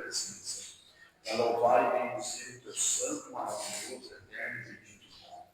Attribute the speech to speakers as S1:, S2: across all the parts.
S1: presença, para louvar e bendizer o teu santo, maravilhoso, eterno e bendito nome.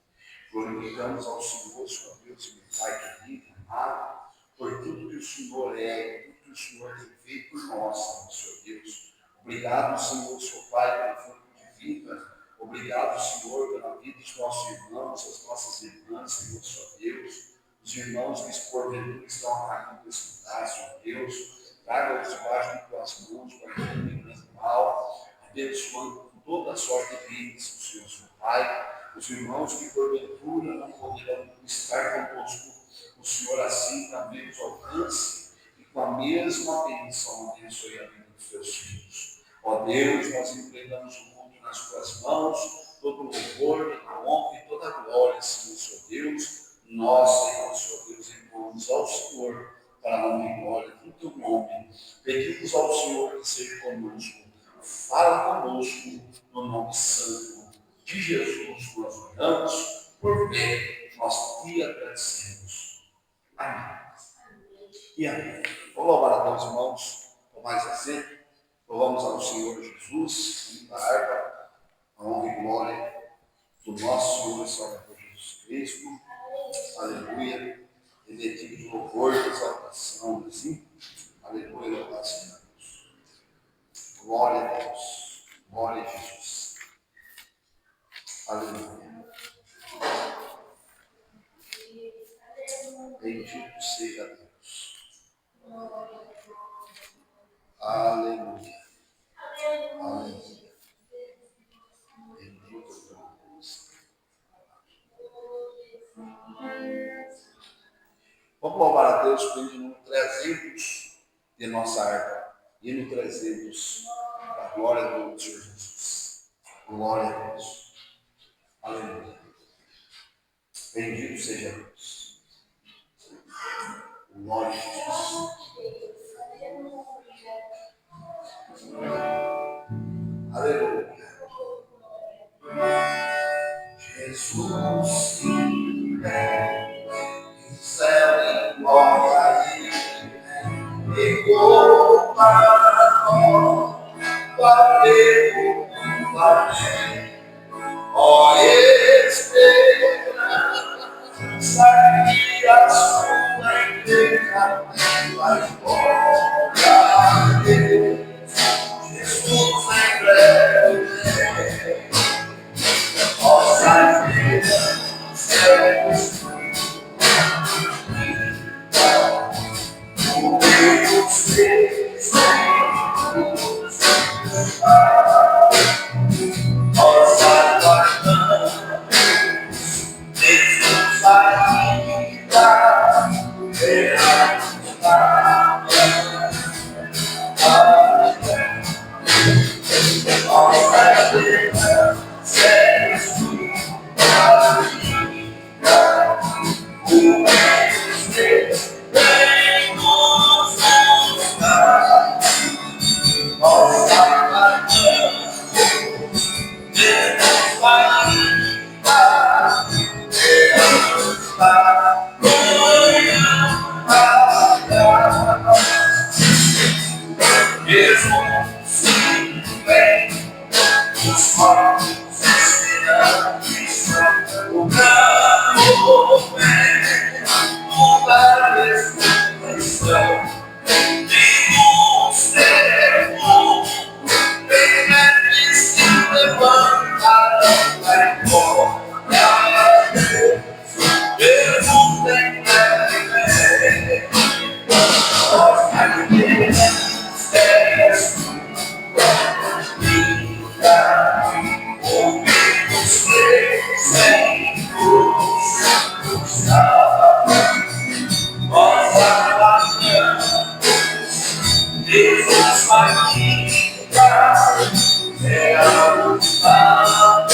S1: Glorificamos ao Senhor, Senhor Deus e meu Pai querido, amado, por tudo que o Senhor é, tudo que o Senhor tem feito por nós, Senhor Deus. Obrigado, Senhor, seu Pai, pelo fruto de vida. Obrigado, Senhor, pela vida dos nossos irmãos, das nossas irmãs, Senhor, Senhor Deus. Os irmãos que porventura estão caindo nesse lugar, Senhor Deus. Traga-os debaixo de tuas mãos, guardando em grande mal, abençoando com toda a sorte de bênção, Senhor, seu Pai. Os irmãos que porventura não poderão estar conosco, o Senhor assim também os alcance e com a mesma bênção abençoe a vida dos teus filhos. Ó Deus, nós entregamos o mundo nas tuas mãos, todo o louvor, toda a honra e toda a glória, Senhor, Senhor Deus. Nós, Senhor Deus, imploramos ao Senhor para a honra e glória do teu nome. Pedimos ao Senhor que seja conosco. Fala conosco no nome santo de Jesus. Nós oramos por ver, nós te agradecemos. Amém. E amém. Vou louvar a Deus, irmãos, com mais assento. Louvamos ao Senhor Jesus, da harpa, a honra e glória do nosso Senhor e Salvador Jesus Cristo. Aleluia. Relativo de louvor, de exaltação, assim. Aleluia, louvado seja Deus. Glória a Deus. Glória a Jesus. Aleluia. Bendito seja Deus. Aleluia. Aleluia. Bendito seja Deus. Vamos louvar a Deus com o hino 300 de nossa harpa. Hino 300, da glória do Senhor Jesus. Glória a Deus. Aleluia. Bendito seja Deus. Glória a Jesus. Aleluia. Jesus em céu e glória pegou para nós o apego do Flamengo. Ó esperança que a sua igreja vai glória a Deus. Jesus em breve, nossa vida nos céus. O Deus fez nós aguardamos Jesus ainda veremos na nossa vida seremos ainda o Deus fez vem nos buscar. Nós aguardamos Jesus ainda veremos na Jesus sim vem, os mortos esperando o grande vem, mudar a ressurreição. Vimos tempo, bem se levantarão em glória a Deus. Jesus tem breve, nós aguardamos ouvimos sem cruz, nós aguardamos Jesus vai ficar, veremos a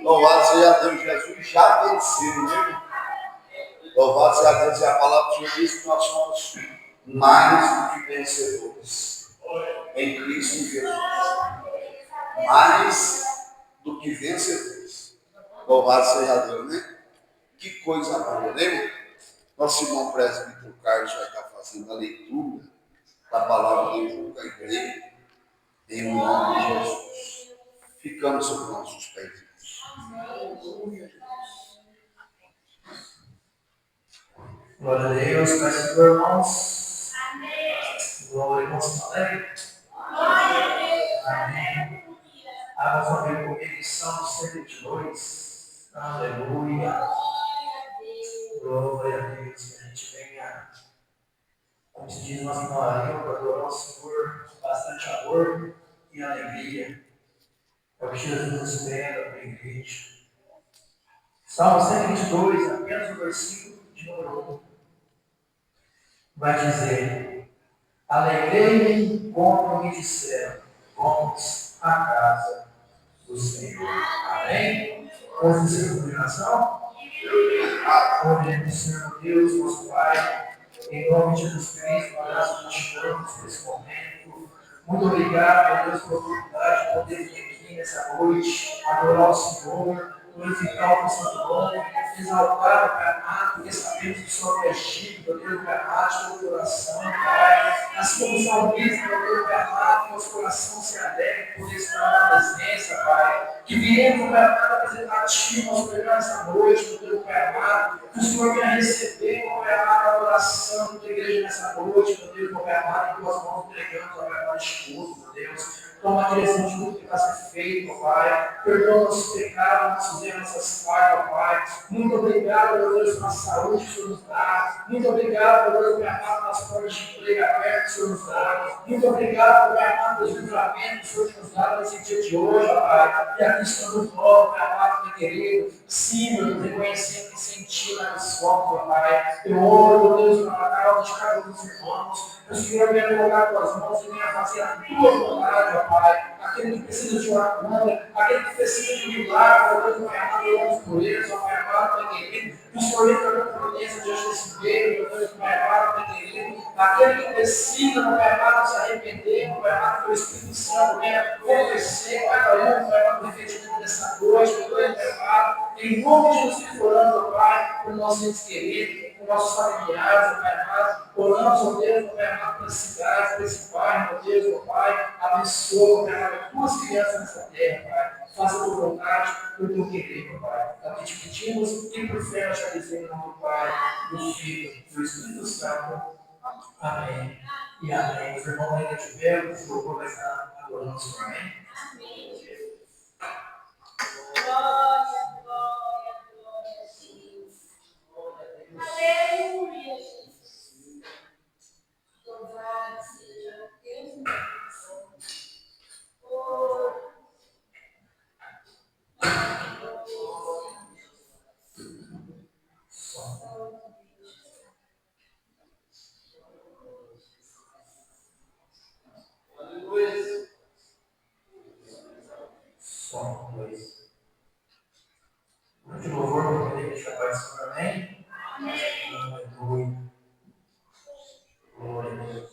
S1: Louvado seja Deus, Jesus já venceu, né? Louvado seja Deus, e a palavra do Senhor diz que nós somos mais do que vencedores em Cristo Jesus. Mais do que vencedores. Louvado seja Deus, né? Que coisa boa, né? Nosso irmão presbítero Carlos vai estar fazendo a leitura da palavra de Deus para a igreja, em nome de Jesus. Ficamos sobre nossos pés.
S2: Glória a Deus, peço por irmãos. Glória, irmãos, amém. Amém. Abra sua Bíblia comigo, Salmo 122. Aleluia. Glória a Deus, que a gente venha, como se diz nossa palavra, para adorar o Senhor com bastante amor e alegria. É o que Jesus espera da igreja. Salmo 122, apenas o versículo de número 1. Vai dizer: alegrei-me quando me disseram, vamos à casa do Senhor. Amém? Vamos dizer a combinação? Oremos, Senhor Deus, nosso Pai, em nome de Jesus Cristo, uma graça que te damos nesse momento. Muito obrigado, Deus, pela oportunidade de poder vir aqui nessa noite, adorar o Senhor, glorificar o Santo Nome, exaltar o Pai amado, porque sabemos que o Senhor é digno, Deus, Pai amado, pelo coração, Pai. Assim como o salmista, Deus, Pai amado, que nosso coração se alegre por estar na presença, Pai. Que viemos, Pai amado, apresentar a Ti, nosso melhor essa noite, Deus, Pai amado. Que o Senhor venha receber, Pai amado, a adoração da tua igreja nessa noite, meu Deus, Pai amado, em tuas mãos entregando, Pai amado, escudo, meu Deus. Toma a direção de tudo que está sendo feito, ó Pai. Perdoa nossos pecados, nossos erros, nossas falhas, ó Pai. Muito obrigado, meu Deus, pela saúde que o Senhor nos dá. Muito obrigado, Deus, Pai amado, pelas portas de emprego abertas que o Senhor nos dá. Muito obrigado, Pai amado, pelos livramentos que o Senhor nos dá nesse dia de hoje, Pai. E aqui estamos nós, Pai amado, meu querido. Sim, meu Deus, reconhecendo que sem Ti nada somos, Pai. Eu oro, Deus, pela causa de cada um dos irmãos. O Senhor venha colocar as tuas mãos e venha fazer a tua vontade, ó Pai. Aquele que precisa de uma cura, aquele que precisa de um milagre, ó Deus, Pai amado, eu oro por eles, ó Pai amado, Pai querido. O Senhor entra com providência diante desse meio, ó Deus, Pai amado, Pai querido. Aquele que precisa, ó Pai amado, se arrepender, ó Pai amado, que o Espírito Santo venha convencer cada um, Pai amado, do arrependimento dessa noite, ó Deus, Pai amado. Em nome de Jesus, oramos, ó Pai, por nossos entes queridos, por nossos familiares, ó Pai amado. Oramos, ó Deus, ó Pai amado, para cidade, para esse bairro, ó Deus, ó Pai. Abençoa, ó Pai amado, as tuas crianças nessa terra, Pai. Faça a tua vontade, o teu querer, ó Pai. Aqui te pedimos e por fé nós já dizemos, no Pai, do Filho e do Espírito Santo. Amém. E amém. Os irmãos ainda tiveram, o louvor vai estar adorando o Senhor. Amém.
S3: Glória, glória, glória a Deus. Aleluia, Jesus. Louvado seja Deus meu Deus. Oh,
S2: Som, dois. De louvor, vou poder deixar para o Senhor. Amém. Aleluia. Glória a Deus.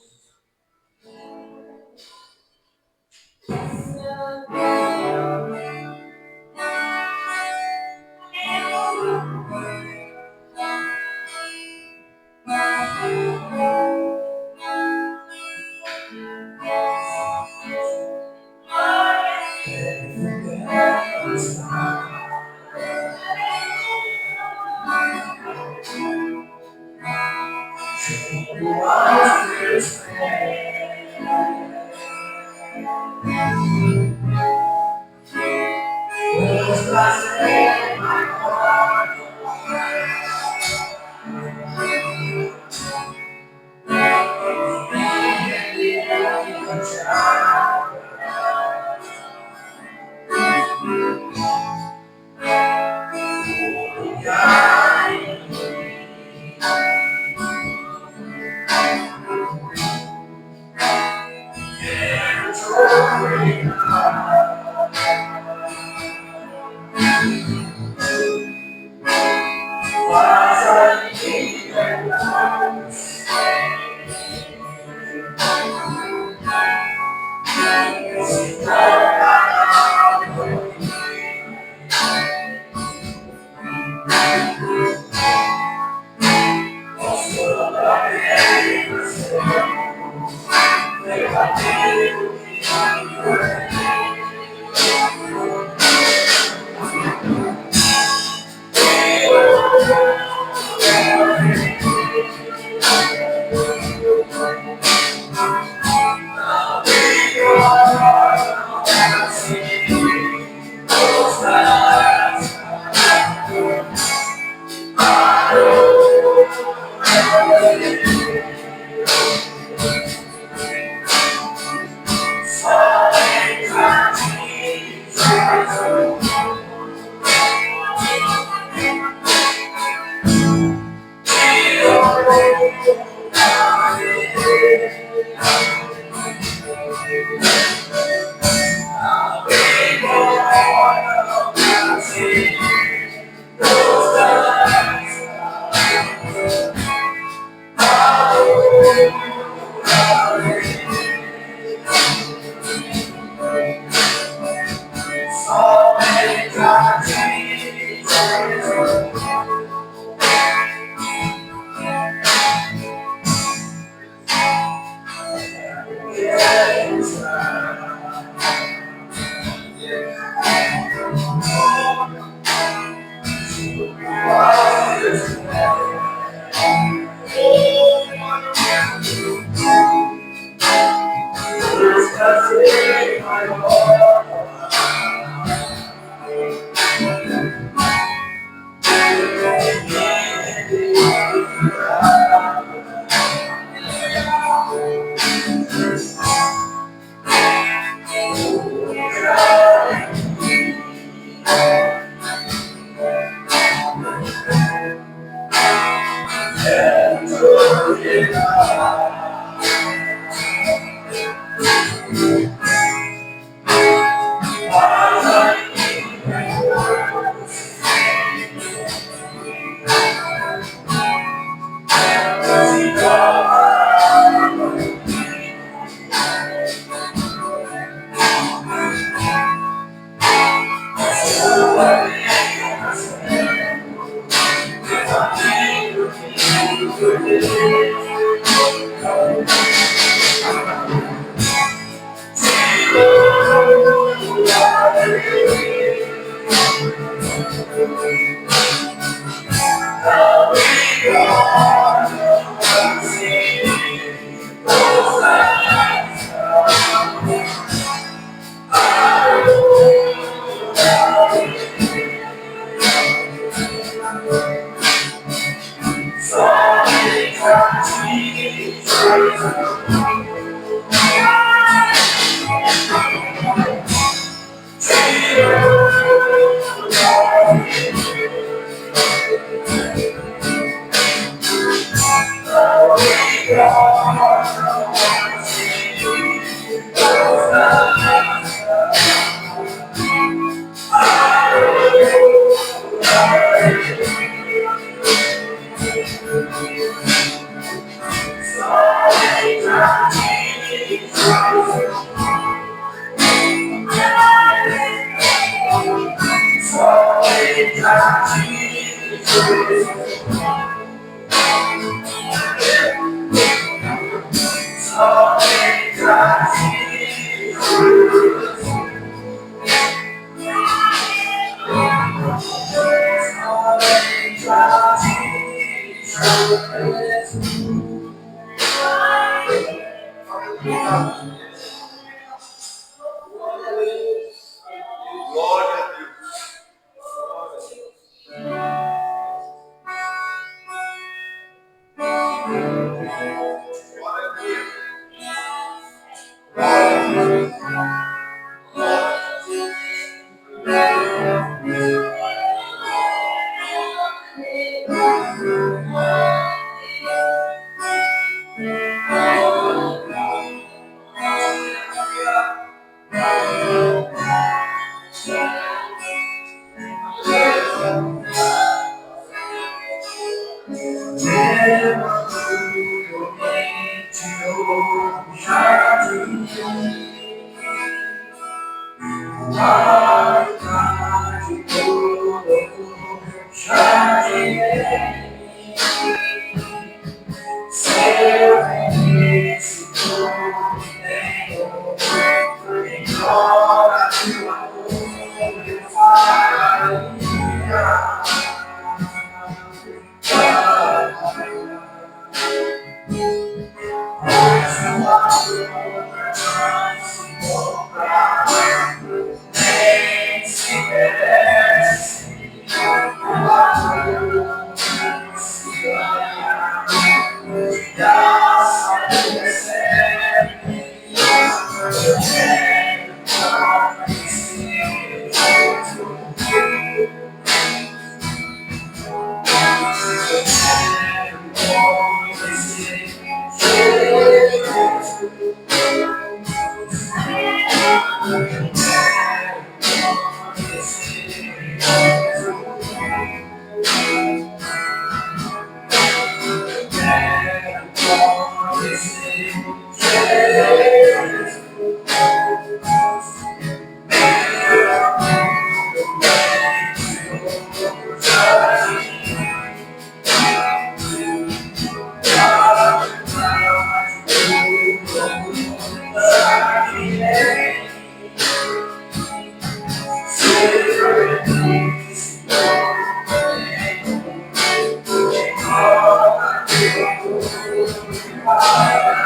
S1: Glória a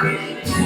S1: Deus.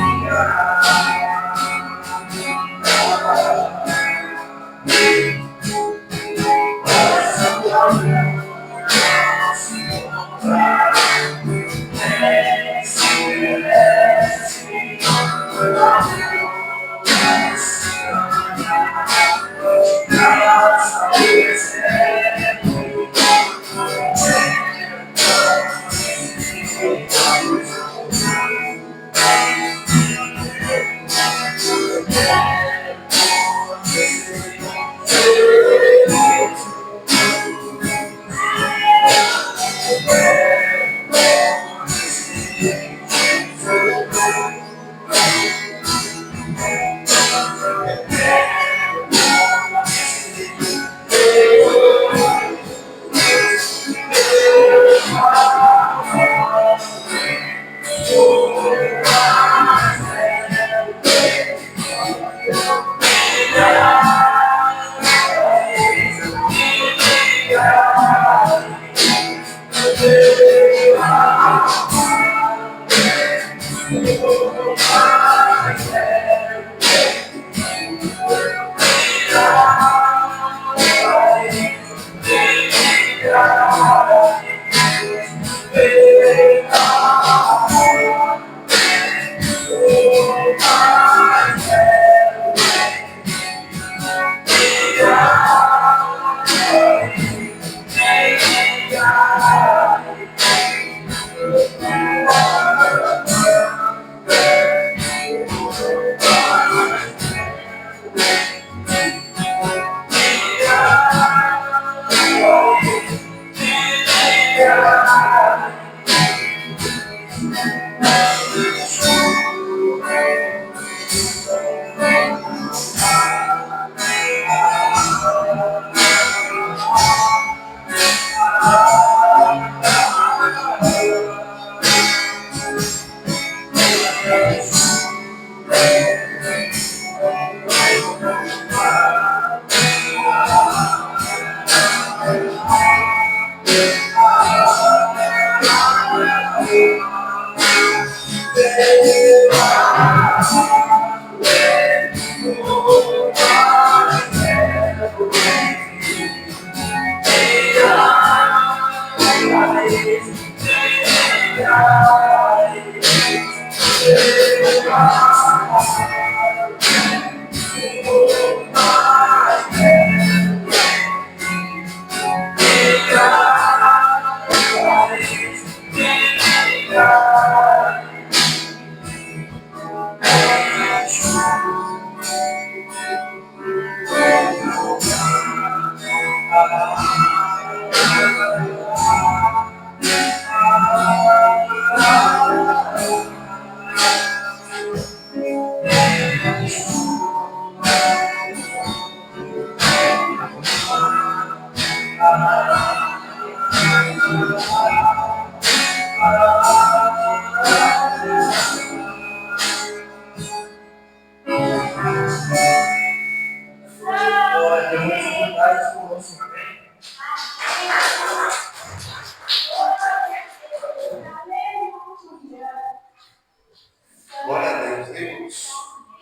S1: Glória a Deus, irmãos.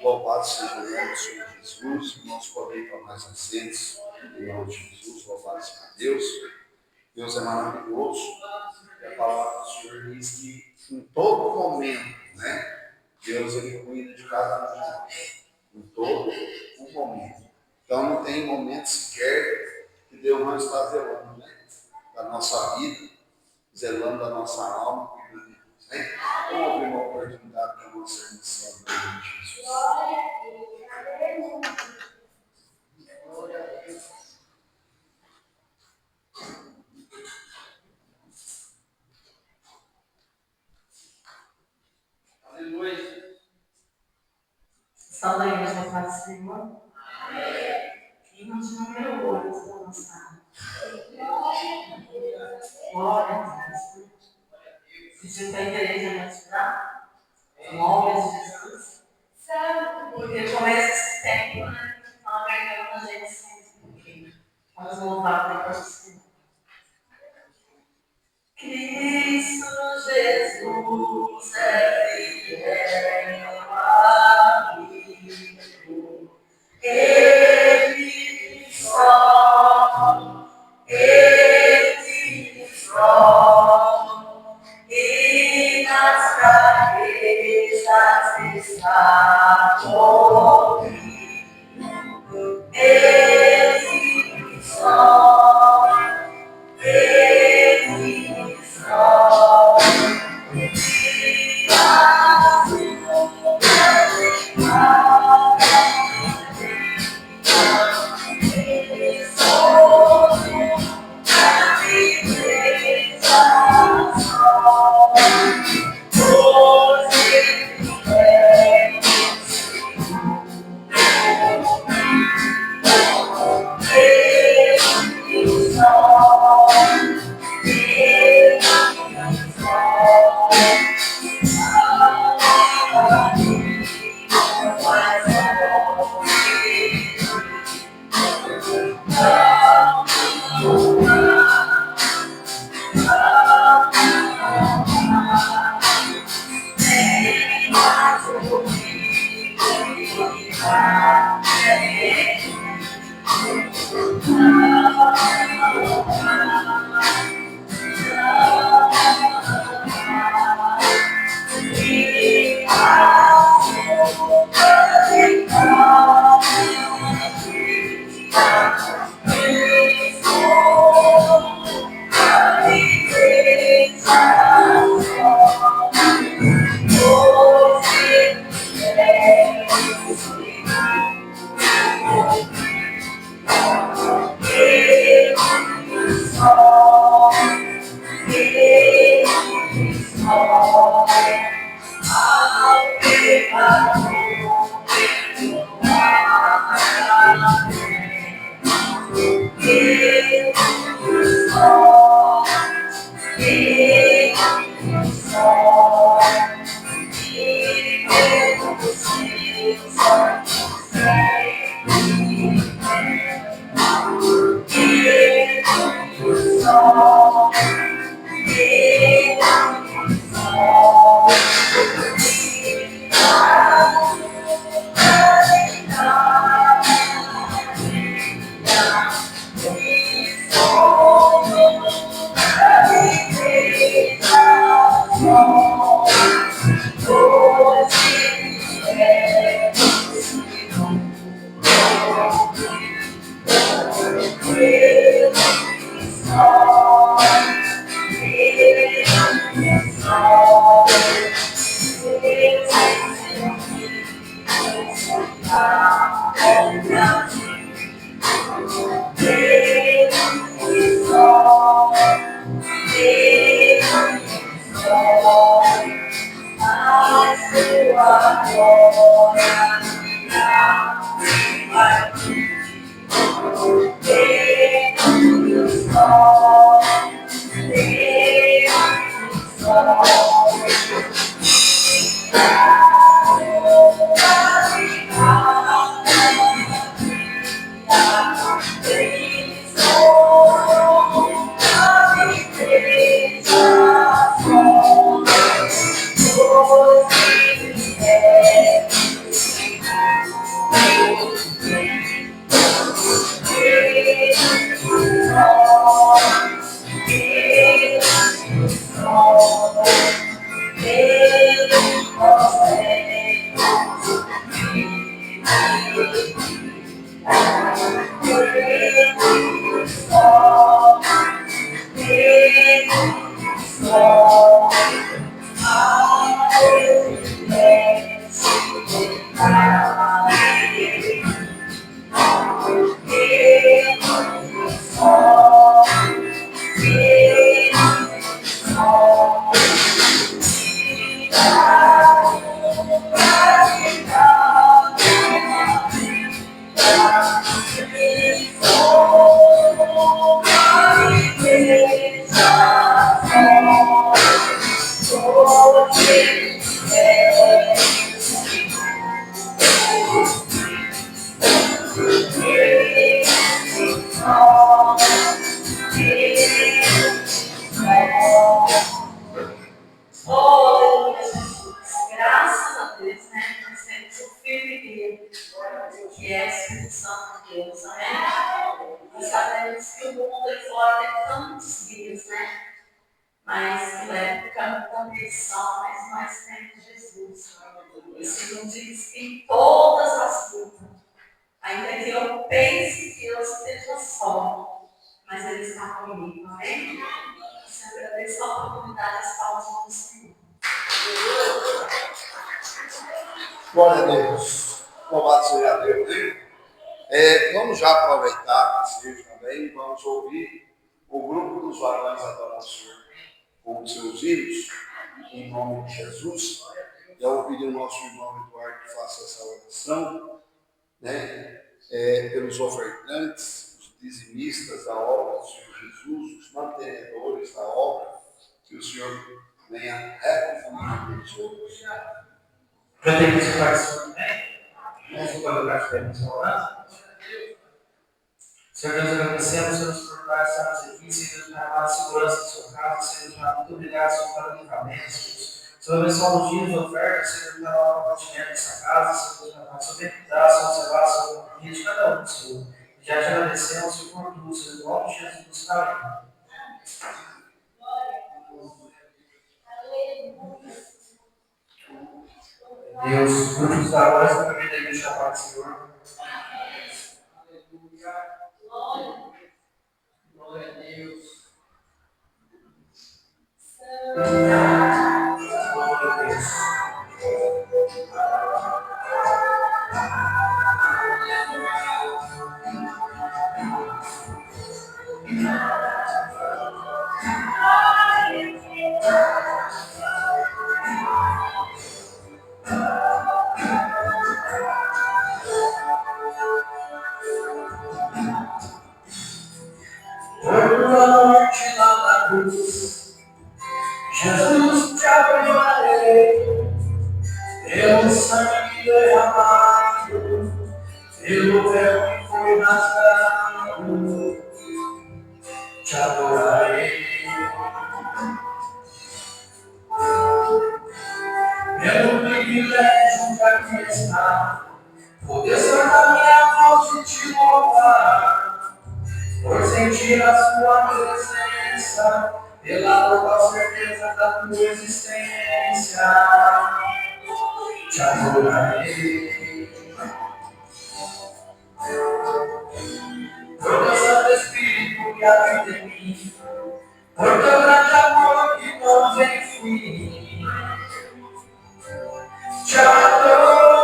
S1: Louvado seja o nome do Senhor Jesus. Irmãos, podem ir mais acesos. Em nome de Jesus, louvado seja Deus. Deus é maravilhoso. E a palavra do Senhor diz que em todo momento, né? Deus ele cuida de cada um de nós. Em todo o momento. Então não tem momento sequer que Deus não está zelando, né? Da nossa vida, zelando da nossa alma, cuidando de nós. Né? Vamos abrir uma oportunidade para a nossa missão em nome de Jesus. Aleluia.
S4: Salve a igreja, paz do Senhor. Hino de número 8 da nossa. Glória a Deus. Se tiver interesse em ajudar, glória a Jesus. Porque começa esse tempo, né? Estão pegando a gente sempre. Vamos louvar a Deus do Senhor. Cristo Jesus é fiel amigo. Ele só, e nas cabeças está comigo. Ele só, Oh, Jesus. Graças a Deus, né? Nós temos o firme dele, que é o Espírito Santo de Deus, amém? E sabemos que o mundo aí fora tem tantos vírus, né? Mas que leva o caminho da perdição, mas nós temos Jesus. O Senhor diz que em todas as lutas, ainda que eu pense que eu esteja só, mas Ele está comigo, amém? Eu agradeço a oportunidade de estar com o Senhor.
S1: Glória a Deus. Louvado seja Deus. Hein? Vamos já aproveitar esse vídeo também. Vamos ouvir o grupo dos varões adorando o Senhor com os seus hinos, em nome de Jesus. Já vou pedir ao nosso irmão Eduardo que faça essa oração, né? Pelos ofertantes, os dizimistas da obra do Senhor Jesus, os mantenedores da obra, que o Senhor venha reconformamente.
S2: Já tem que se participar também? Vamos colocar as pernas orando. Senhor Deus, agradecemos, Senhor, por dar essa aqui, Senhor, derramar a segurança da sua casa, Senhor, muito obrigado, Senhor, pelo livramento, Senhor, abençoa os dias de oferta, Senhor, pela compartilhamento dessa casa, Senhor, sobre cuidar, Senhor, observar, Senhor, companhia de cada um, Senhor. Já te agradecemos, Senhor, por tudo, Senhor, em nome de Jesus, nos caminhos. Deus, frutos da voz da vida da igreja, Pai, Senhor. Glória a Deus. Glória a Deus. Por tua morte lá na cruz, Jesus, te adorarei, pelo sangue derramado, pelo véu que foi rasgado, te adorarei. Pelo privilégio de aqui estar, poder soltar minha voz e te louvar, por sentir a sua presença, pela total certeza da tua existência, te adorarei. Por teu Santo Espírito que habita em mim, por teu grande amor que não tem fim, te adorarei.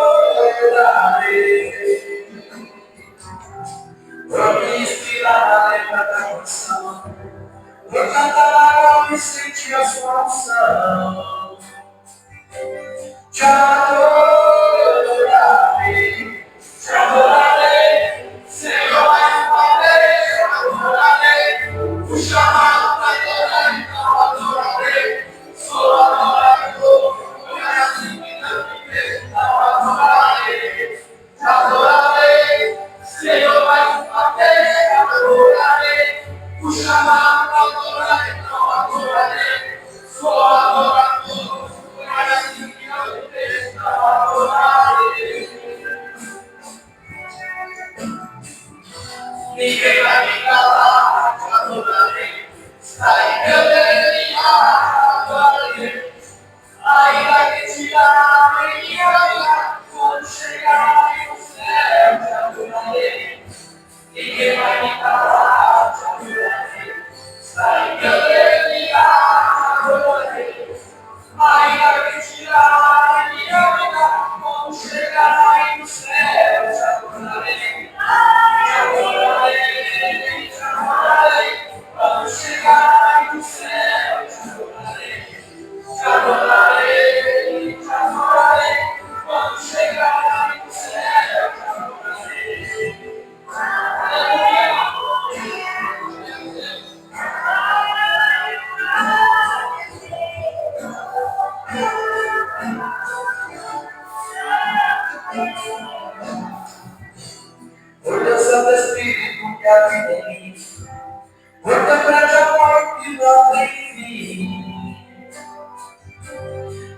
S2: Por me inspirar na letra da canção, por cantar a e sentir a sua unção, te adorarei, Senhor, mais uma vez, te adorarei, fui chamado para adorar, então adorarei, sou adorador, foi assim que não me fez, então adorarei, te adorarei, Senhor, mais uma vez, te adorarei, fui chamado para adorar, então adorarei, sou adorador, foi assim que não me fez, então adorarei. Ninguém vai me calar, te adorarei, está em meu DNA, adorarei, ainda que tirar em minha vida, quando chegar no céu, te adorarei. Ninguém vai me calar, te adorarei, está em meu DNA, adorarei, ainda que tirar em minha vida, quando chegar no céu, te adorarei. Quando chegar no céu, te adorarei, te adorarei, te adorarei. Quando chegar no céu, te adorarei. Por teu Santo Espírito que habita em mim, por teu grande amor que não tem fim,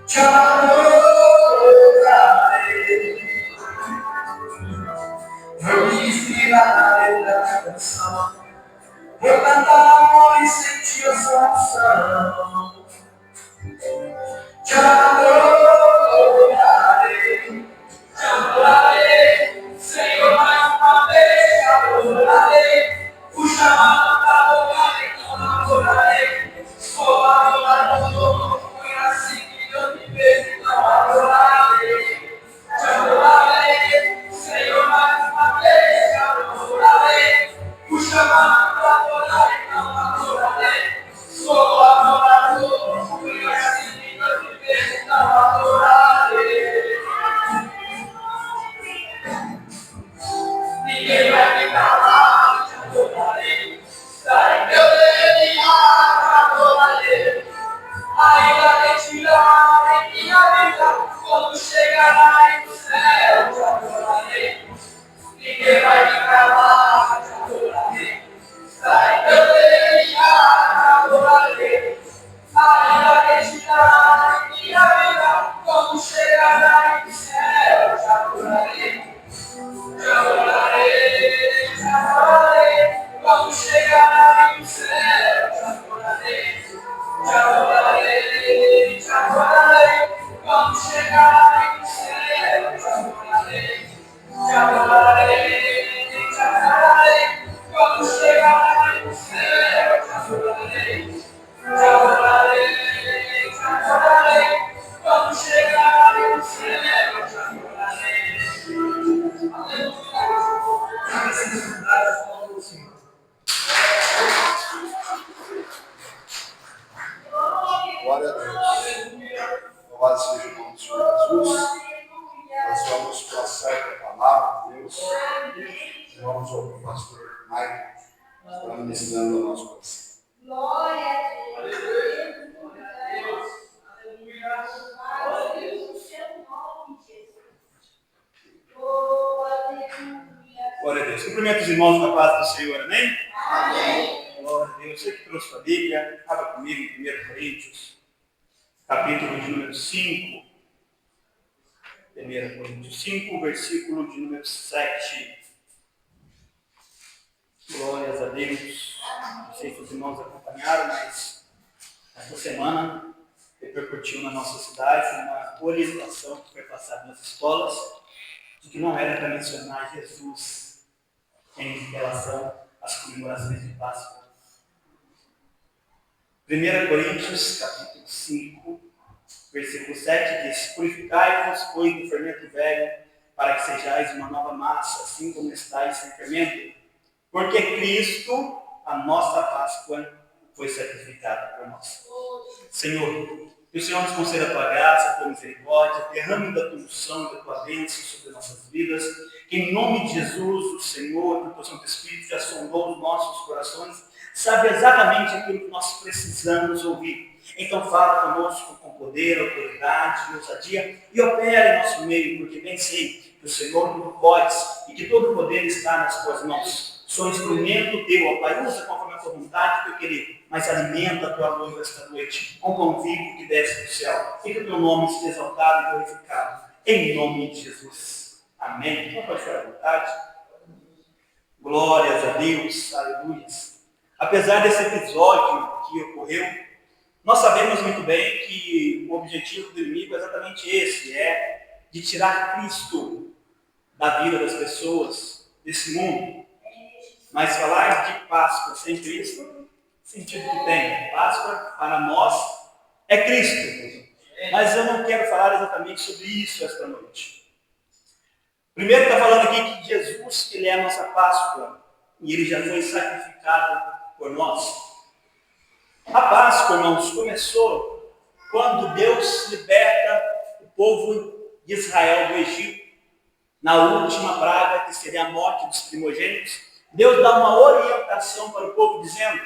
S2: te adorarei. Por me inspirar na letra da canção, por cantar amor e sentir a sua unção, te adorarei, Senhor, mais uma vez, te adorarei, fui chamado para adorar, então adorarei, sou adorador, foi assim que Deus me fez, então Quando chegar no céu, te adorarei. Te adorarei, te adorarei. Quando chegar no céu, te adorarei. Te adorarei, te adorarei. Quando chegar no céu, te adorarei. Te adorarei, te adorarei. Quando chegar no céu, te adorarei. Te adorarei, te adorarei. Quando chegar no céu, te adorarei.
S1: Glória a Deus. Louvado seja o nome do Senhor Jesus. Nós vamos passar a palavra de Deus. Vamos ouvir o pastor Michael, que está ministrando o nosso coração.
S3: Glória a Deus. Aleluia. O seu nome, Jesus. Oh, aleluia.
S5: Glória a Deus. Cumprimento os irmãos na paz do Senhor, amém?
S3: Amém.
S5: Glória a Deus. Você que trouxe sua Bíblia, abra comigo em 1 Coríntios, capítulo de número 5. 1 Coríntios 5, versículo de número 7. Glórias a Deus. Não sei se os irmãos acompanharam, mas esta semana repercutiu na nossa cidade uma orientação que foi passada nas escolas de que não era para mencionar Jesus em relação às comemorações de Páscoa. 1 Coríntios, capítulo 5, versículo 7 diz: Purificai-vos, pois, do fermento velho, para que sejais uma nova massa, assim como estáis sem fermento. Porque Cristo, a nossa Páscoa, foi sacrificado por nós. Senhor, que o Senhor nos conceda a tua graça, a tua misericórdia, derrame da tua unção e da tua bênção sobre nossas vidas. Que em nome de Jesus, o Senhor, o teu Santo Espírito, já sondou os nossos corações, sabe exatamente aquilo que nós precisamos ouvir. Então fala conosco com poder, autoridade e ousadia e opera em nosso meio, porque bem sei que o Senhor tudo pode e que todo o poder está nas tuas mãos. Sou instrumento teu, ó Pai, usa conforme a tua vontade, teu querer, mas alimenta a tua noiva esta noite, com pão vivo que desce do céu. E que o teu nome seja exaltado e glorificado, em nome de Jesus. Amém. Não pode ficar à vontade. Glórias a Deus, aleluia. Apesar desse episódio que ocorreu, nós sabemos muito bem que o objetivo do inimigo é exatamente esse, é de tirar Cristo da vida das pessoas, desse mundo. Mas falar de Páscoa sem Cristo, sentido que tem. Páscoa para nós é Cristo. Mas eu não quero falar exatamente sobre isso esta noite. Primeiro está falando aqui que Jesus, ele é a nossa Páscoa. E ele já foi sacrificado por nós. A Páscoa, irmãos, começou quando Deus liberta o povo de Israel do Egito. Na última praga, que seria a morte dos primogênitos, Deus dá uma orientação para o povo, dizendo: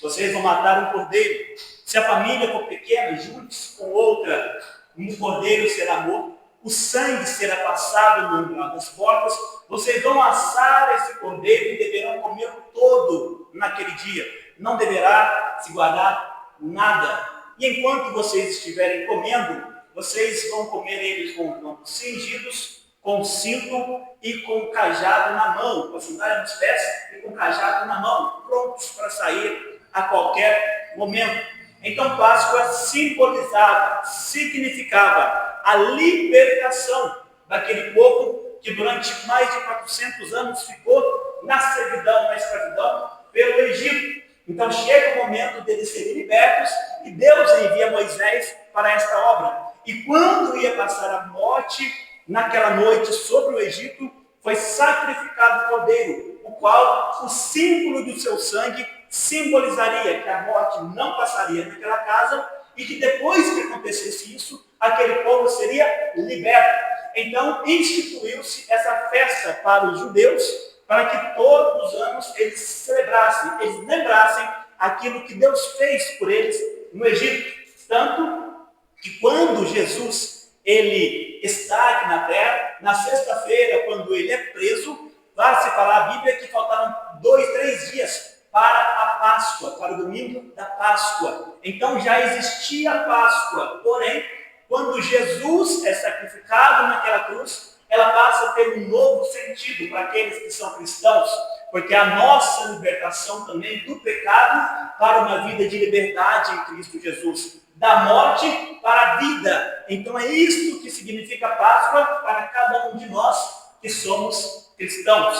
S5: vocês vão matar um cordeiro. Se a família for pequena, junte-se com outra, um cordeiro será morto, o sangue será passado no umbral das portas, vocês vão assar esse cordeiro e deverão comer todo naquele dia. Não deverá se guardar nada. E enquanto vocês estiverem comendo, vocês vão comer eles com os lombos cingidos, com cinto e com cajado na mão, com a sandália nos pés e com cajado na mão, prontos para sair a qualquer momento. Então Páscoa simbolizava, significava a libertação daquele povo que durante mais de 400 anos ficou na servidão, na escravidão pelo Egito. Então chega o momento deles serem libertos e Deus envia Moisés para esta obra. E quando ia passar a morte, naquela noite sobre o Egito, foi sacrificado o cordeiro, o qual o símbolo do seu sangue simbolizaria que a morte não passaria naquela casa e que depois que acontecesse isso, aquele povo seria liberto. Então instituiu-se essa festa para os judeus, para que todos os anos eles celebrassem, eles lembrassem aquilo que Deus fez por eles no Egito. Tanto que quando Jesus ele está aqui na terra, na sexta-feira, quando ele é preso, vai-se falar a Bíblia que faltavam 2, 3 dias para a Páscoa, para o domingo da Páscoa. Então já existia a Páscoa, porém, quando Jesus é sacrificado naquela cruz, ela passa a ter um novo sentido para aqueles que são cristãos, porque a nossa libertação também do pecado para uma vida de liberdade em Cristo Jesus, da morte para a vida. Então é isto que significa Páscoa para cada um de nós que somos cristãos.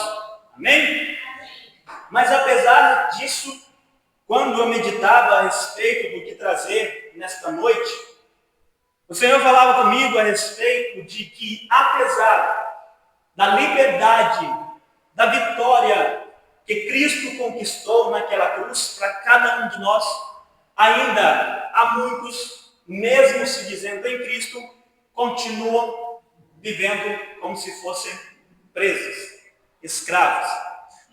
S5: Amém? Mas apesar disso, quando eu meditava a respeito do que trazer nesta noite, o Senhor falava comigo a respeito de que, apesar da liberdade, da vitória que Cristo conquistou naquela cruz para cada um de nós, ainda há muitos, mesmo se dizendo em Cristo, continuam vivendo como se fossem presos, escravos.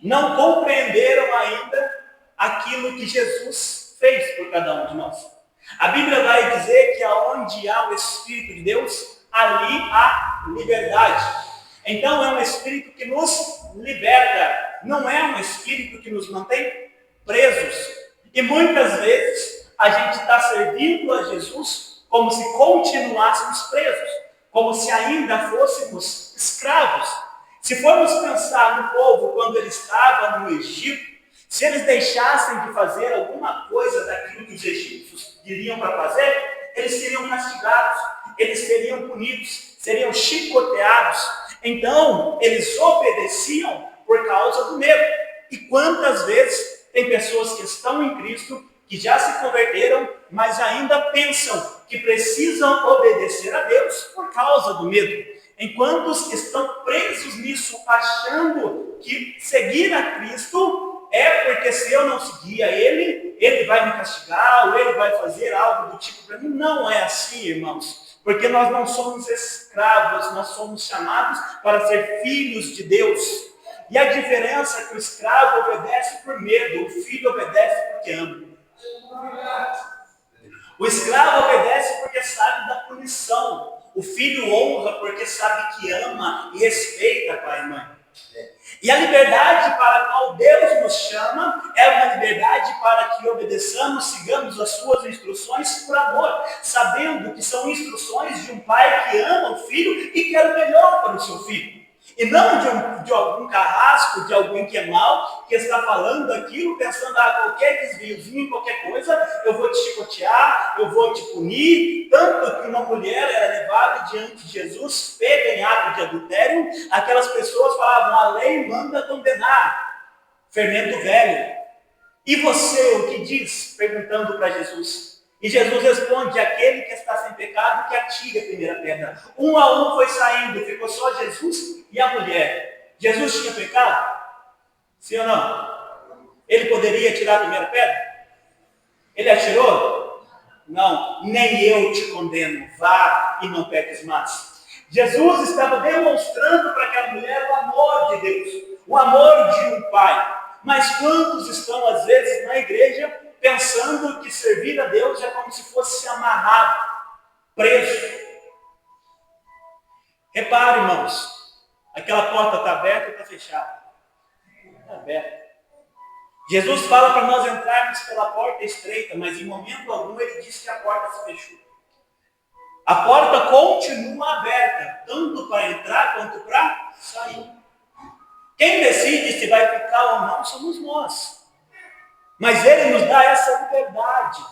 S5: Não compreenderam ainda aquilo que Jesus fez por cada um de nós. A Bíblia vai dizer que aonde há o Espírito de Deus, ali há liberdade. Então é um Espírito que nos liberta, não é um Espírito que nos mantém presos. E muitas vezes a gente está servindo a Jesus como se continuássemos presos, como se ainda fôssemos escravos. Se formos pensar no povo quando ele estava no Egito, se eles deixassem de fazer alguma coisa daquilo que os egípcios diriam para fazer, eles seriam castigados, eles seriam punidos, seriam chicoteados. Então, eles obedeciam por causa do medo. E quantas vezes tem pessoas que estão em Cristo, que já se converteram, mas ainda pensam que precisam obedecer a Deus por causa do medo. Enquanto os que estão presos nisso, achando que seguir a Cristo é porque se eu não seguir a Ele vai me castigar, ou Ele vai fazer algo do tipo para mim. Não é assim, irmãos. Porque nós não somos escravos, nós somos chamados para ser filhos de Deus. E a diferença é que o escravo obedece por medo, o filho obedece porque ama. O escravo obedece porque sabe da punição. O filho honra porque sabe que ama e respeita pai e mãe. E a liberdade para a qual Deus nos chama é uma liberdade para que obedeçamos, sigamos as suas instruções por amor, sabendo que são instruções de um pai que ama o filho e quer o melhor para o seu filho. E não de algum carrasco, de alguém que é mau, que está falando aquilo, pensando, qualquer desviozinho, qualquer coisa, eu vou te chicotear, eu vou te punir. Tanto que uma mulher era levada diante de Jesus, pega em ato de adultério, aquelas pessoas falavam, a lei manda condenar, fermento velho. E você, o que diz? Perguntando para Jesus. E Jesus responde, aquele que está sem pecado, que atire a primeira pedra. Um a um foi saindo, ficou só Jesus e a mulher. Jesus tinha pecado? Sim ou não? Ele poderia tirar a primeira pedra? Ele atirou? Não, nem eu te condeno, vá e não peques mais. Jesus estava demonstrando para aquela mulher o amor de Deus, o amor de um pai. Mas quantos estão às vezes na igreja pensando que servir a Deus é como se fosse amarrado, preso? Repare, irmãos, aquela porta está aberta ou está fechada? Está aberta. Jesus fala para nós entrarmos pela porta estreita, mas em momento algum ele diz que a porta se fechou. A porta continua aberta, tanto para entrar quanto para sair. Quem decide se vai ficar ou não somos nós. Mas Ele nos dá essa liberdade.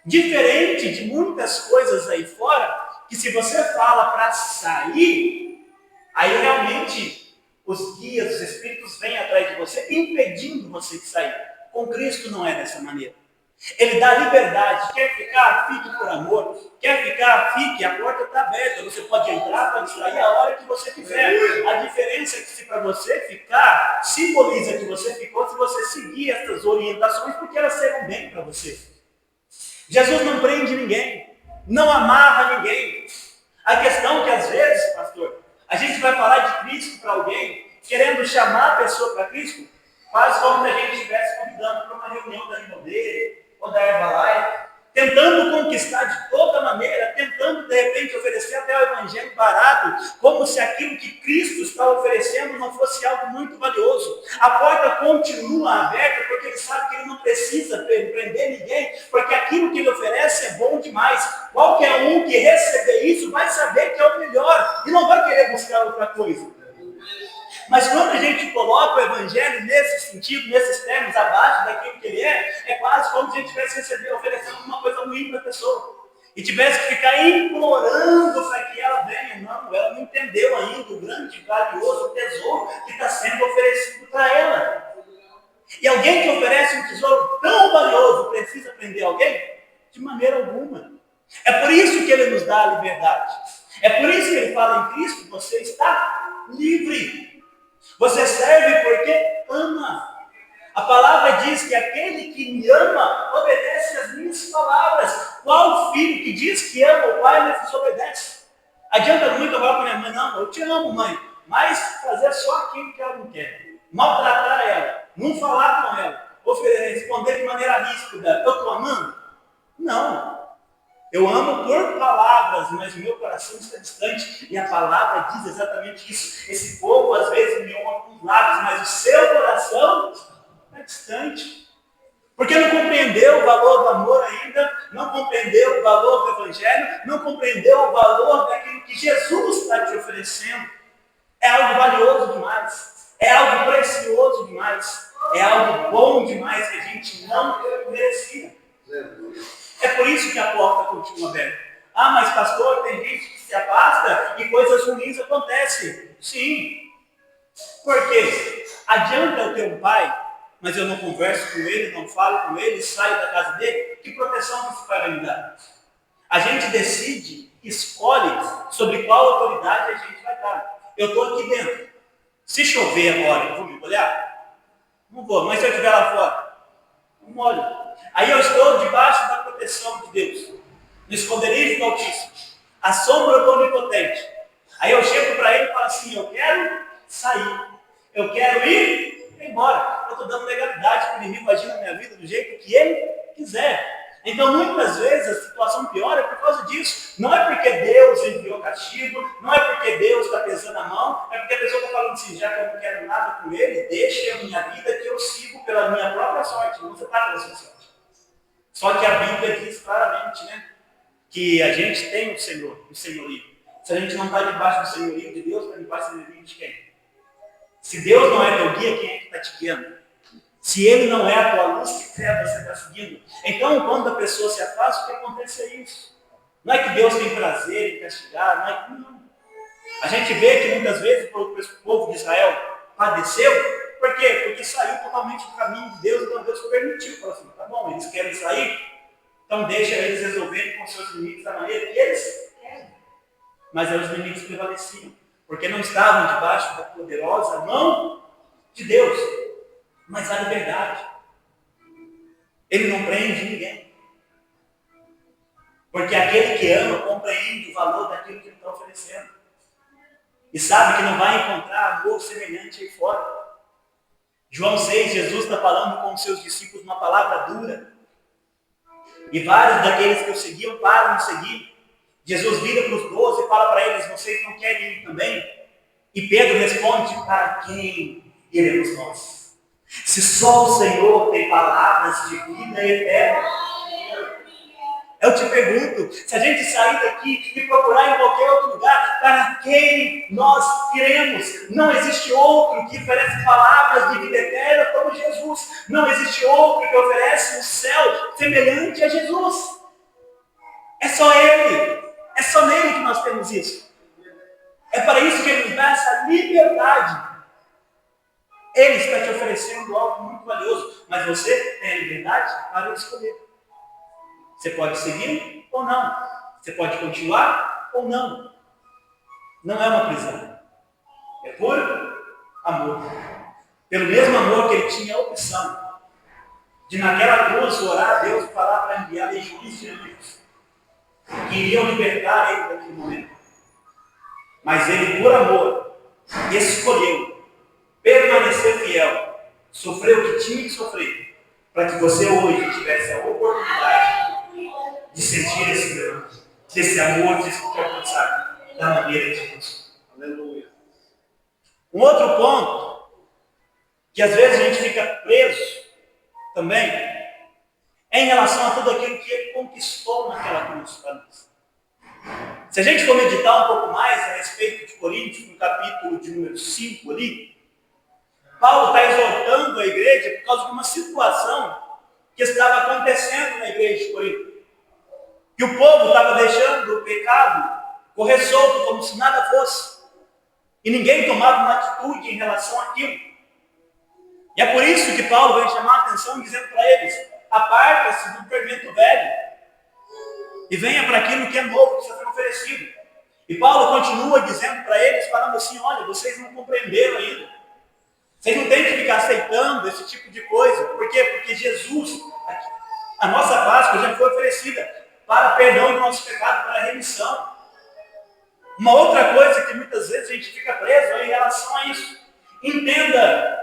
S5: Diferente de muitas coisas aí fora, que se você fala para sair, aí realmente os guias, os espíritos vêm atrás de você, impedindo você de sair. Com Cristo não é dessa maneira. Ele dá liberdade. Quer ficar? Fique por amor. Quer ficar? Fique. A porta está aberta. Você pode entrar, pode sair a hora que você quiser. A diferença é que se para você ficar, simboliza que você ficou se você seguir essas orientações, porque elas serão bem para você. Jesus não prende ninguém. Não amarra ninguém. A questão é que às vezes, pastor, a gente vai falar de Cristo para alguém, querendo chamar a pessoa para Cristo, quase como se a gente estivesse convidando para uma reunião da Rimodeira ou da Herbalife. tentando conquistar de toda maneira, tentando de repente oferecer até o evangelho barato, como se aquilo que Cristo está oferecendo não fosse algo muito valioso. A porta continua aberta porque ele sabe que ele não precisa prender ninguém, porque aquilo que ele oferece é bom demais. Qualquer um que receber isso vai saber que é o melhor e não vai querer buscar outra coisa. Mas quando a gente coloca o evangelho nesse sentido, nesses termos, abaixo daquilo que ele é quase como se a gente estivesse oferecendo uma coisa ruim para a pessoa. E tivesse que ficar implorando para que ela venha. Não, ela não entendeu ainda o grande, valioso tesouro que está sendo oferecido para ela. E alguém que oferece um tesouro tão valioso precisa prender alguém? De maneira alguma. É por isso que ele nos dá a liberdade. É por isso que ele fala em Cristo, você está livre. Você serve porque ama. A palavra diz que aquele que me ama obedece às minhas palavras. Qual filho que diz que ama o pai, mas desobedece? Adianta muito agora com minha mãe, não, eu te amo, mãe, mas fazer só aquilo que ela não quer. Maltratar ela, não falar com ela, responder de maneira ríspida, eu estou amando? Não. Eu amo por palavras, mas o meu coração está distante. E a palavra diz exatamente isso. Esse povo às vezes me honra com os lábios, mas o seu coração está distante. Porque não compreendeu o valor do amor ainda, não compreendeu o valor do evangelho, não compreendeu o valor daquilo que Jesus está te oferecendo. É algo valioso demais, é algo precioso demais, é algo bom demais que a gente não merecia. É por isso que a porta continua aberta. Ah, mas pastor, tem gente que se afasta e coisas ruins acontecem. Sim. Por quê? Adianta eu ter um pai, mas eu não converso com ele, não falo com ele, saio da casa dele? Que proteção que esse pai vai me dar? A gente decide, escolhe sobre qual autoridade a gente vai dar. Eu estou aqui dentro. Se chover agora, eu vou me molhar? Não vou, mas se eu estiver lá fora, não molho. Aí eu estou debaixo da proteção de Deus, no esconderijo do Altíssimo, a sombra do Onipotente. Aí eu chego para ele e falo assim, eu quero sair, eu quero ir embora. Eu estou dando legalidade para o inimigo agir na minha vida do jeito que ele quiser. Então muitas vezes a situação piora por causa disso. Não é porque Deus enviou castigo, não é porque Deus está pesando a mão, é porque a pessoa está falando assim, já que eu não quero nada com ele, deixe a minha vida que eu sigo pela minha própria sorte. Não você está pela sua sorte. Só que a Bíblia diz claramente, né, que a gente tem o Senhor, o senhorio. Se a gente não está debaixo do senhorio de Deus, está debaixo do senhorio de quem? Se Deus não é teu guia, quem é que está te guiando? Se Ele não é a tua luz, que fé você está seguindo? Então, quando a pessoa se afasta, o que acontece é isso. Não é que Deus tem prazer em castigar, não é que não. A gente vê que muitas vezes o povo de Israel padeceu. Por quê? Porque saiu totalmente do caminho de Deus, então Deus permitiu. Falou assim, tá bom, eles querem sair, então deixa eles resolverem com seus limites da maneira que eles querem. Mas aí os limites prevaleciam, porque não estavam debaixo da poderosa mão de Deus, mas a liberdade. Ele não prende ninguém. Porque aquele que ama compreende o valor daquilo que ele está oferecendo. E sabe que não vai encontrar amor semelhante aí fora. João 6, Jesus está falando com os seus discípulos uma palavra dura. E vários daqueles que o seguiam param de seguir. Jesus vira para os 12 e fala para eles, vocês não querem ir também? E Pedro responde, para quem iremos nós? Se só o Senhor tem palavras de vida eterna. Eu te pergunto, se a gente sair daqui e procurar em qualquer outro lugar, para quem nós iremos? Não existe outro que oferece palavras de vida eterna como Jesus. Não existe outro que oferece um céu semelhante a Jesus. É só Ele. É só nele que nós temos isso. É para isso que Ele nos dá essa liberdade. Ele está te oferecendo algo muito valioso, mas você tem a liberdade para escolher. Você pode seguir ou não. Você pode continuar ou não. Não é uma prisão. É por amor. Pelo mesmo amor que ele tinha a opção de naquela cruz orar a Deus e falar para enviar legiões de anjos que iriam libertar ele daquele momento. Mas ele, por amor, escolheu permanecer fiel, sofrer o que tinha que sofrer, para que você hoje tivesse a oportunidade desse amor, desse que quer alcançar da maneira que Deus.
S1: Aleluia.
S5: Um outro ponto, que às vezes a gente fica preso também, é em relação a tudo aquilo que ele conquistou naquela cruz para nós. Se a gente for meditar um pouco mais a respeito de Coríntios, no capítulo de número 5 ali, Paulo está exortando a igreja por causa de uma situação que estava acontecendo na igreja de Corinto. Que o povo estava deixando o pecado correr solto, como se nada fosse. E ninguém tomava uma atitude em relação àquilo. E é por isso que Paulo vem chamar a atenção dizendo para eles: aparta-se do fermento velho e venha para aquilo que é novo, que está sendo oferecido. E Paulo continua dizendo para eles, falando assim: olha, vocês não compreenderam ainda. Vocês não têm que ficar aceitando esse tipo de coisa. Por quê? Porque Jesus, a nossa Páscoa já foi oferecida para perdão do nosso pecado, para a remissão. Uma outra coisa que muitas vezes a gente fica preso é em relação a isso. Entenda,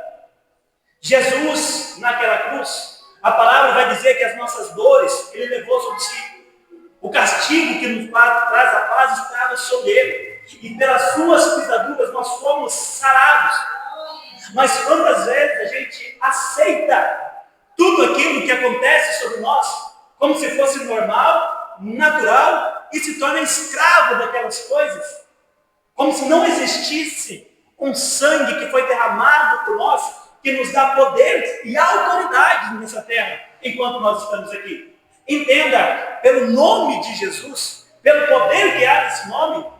S5: Jesus naquela cruz, a palavra vai dizer que as nossas dores ele levou sobre si. O castigo que nos traz a paz estava sobre ele. E pelas suas pisaduras nós fomos sarados. Mas quantas vezes a gente aceita tudo aquilo que acontece sobre nós como se fosse normal, natural, e se torna escravo daquelas coisas, como se não existisse um sangue que foi derramado por nós, que nos dá poder e autoridade nessa terra, enquanto nós estamos aqui. Entenda, pelo nome de Jesus, pelo poder que há nesse nome,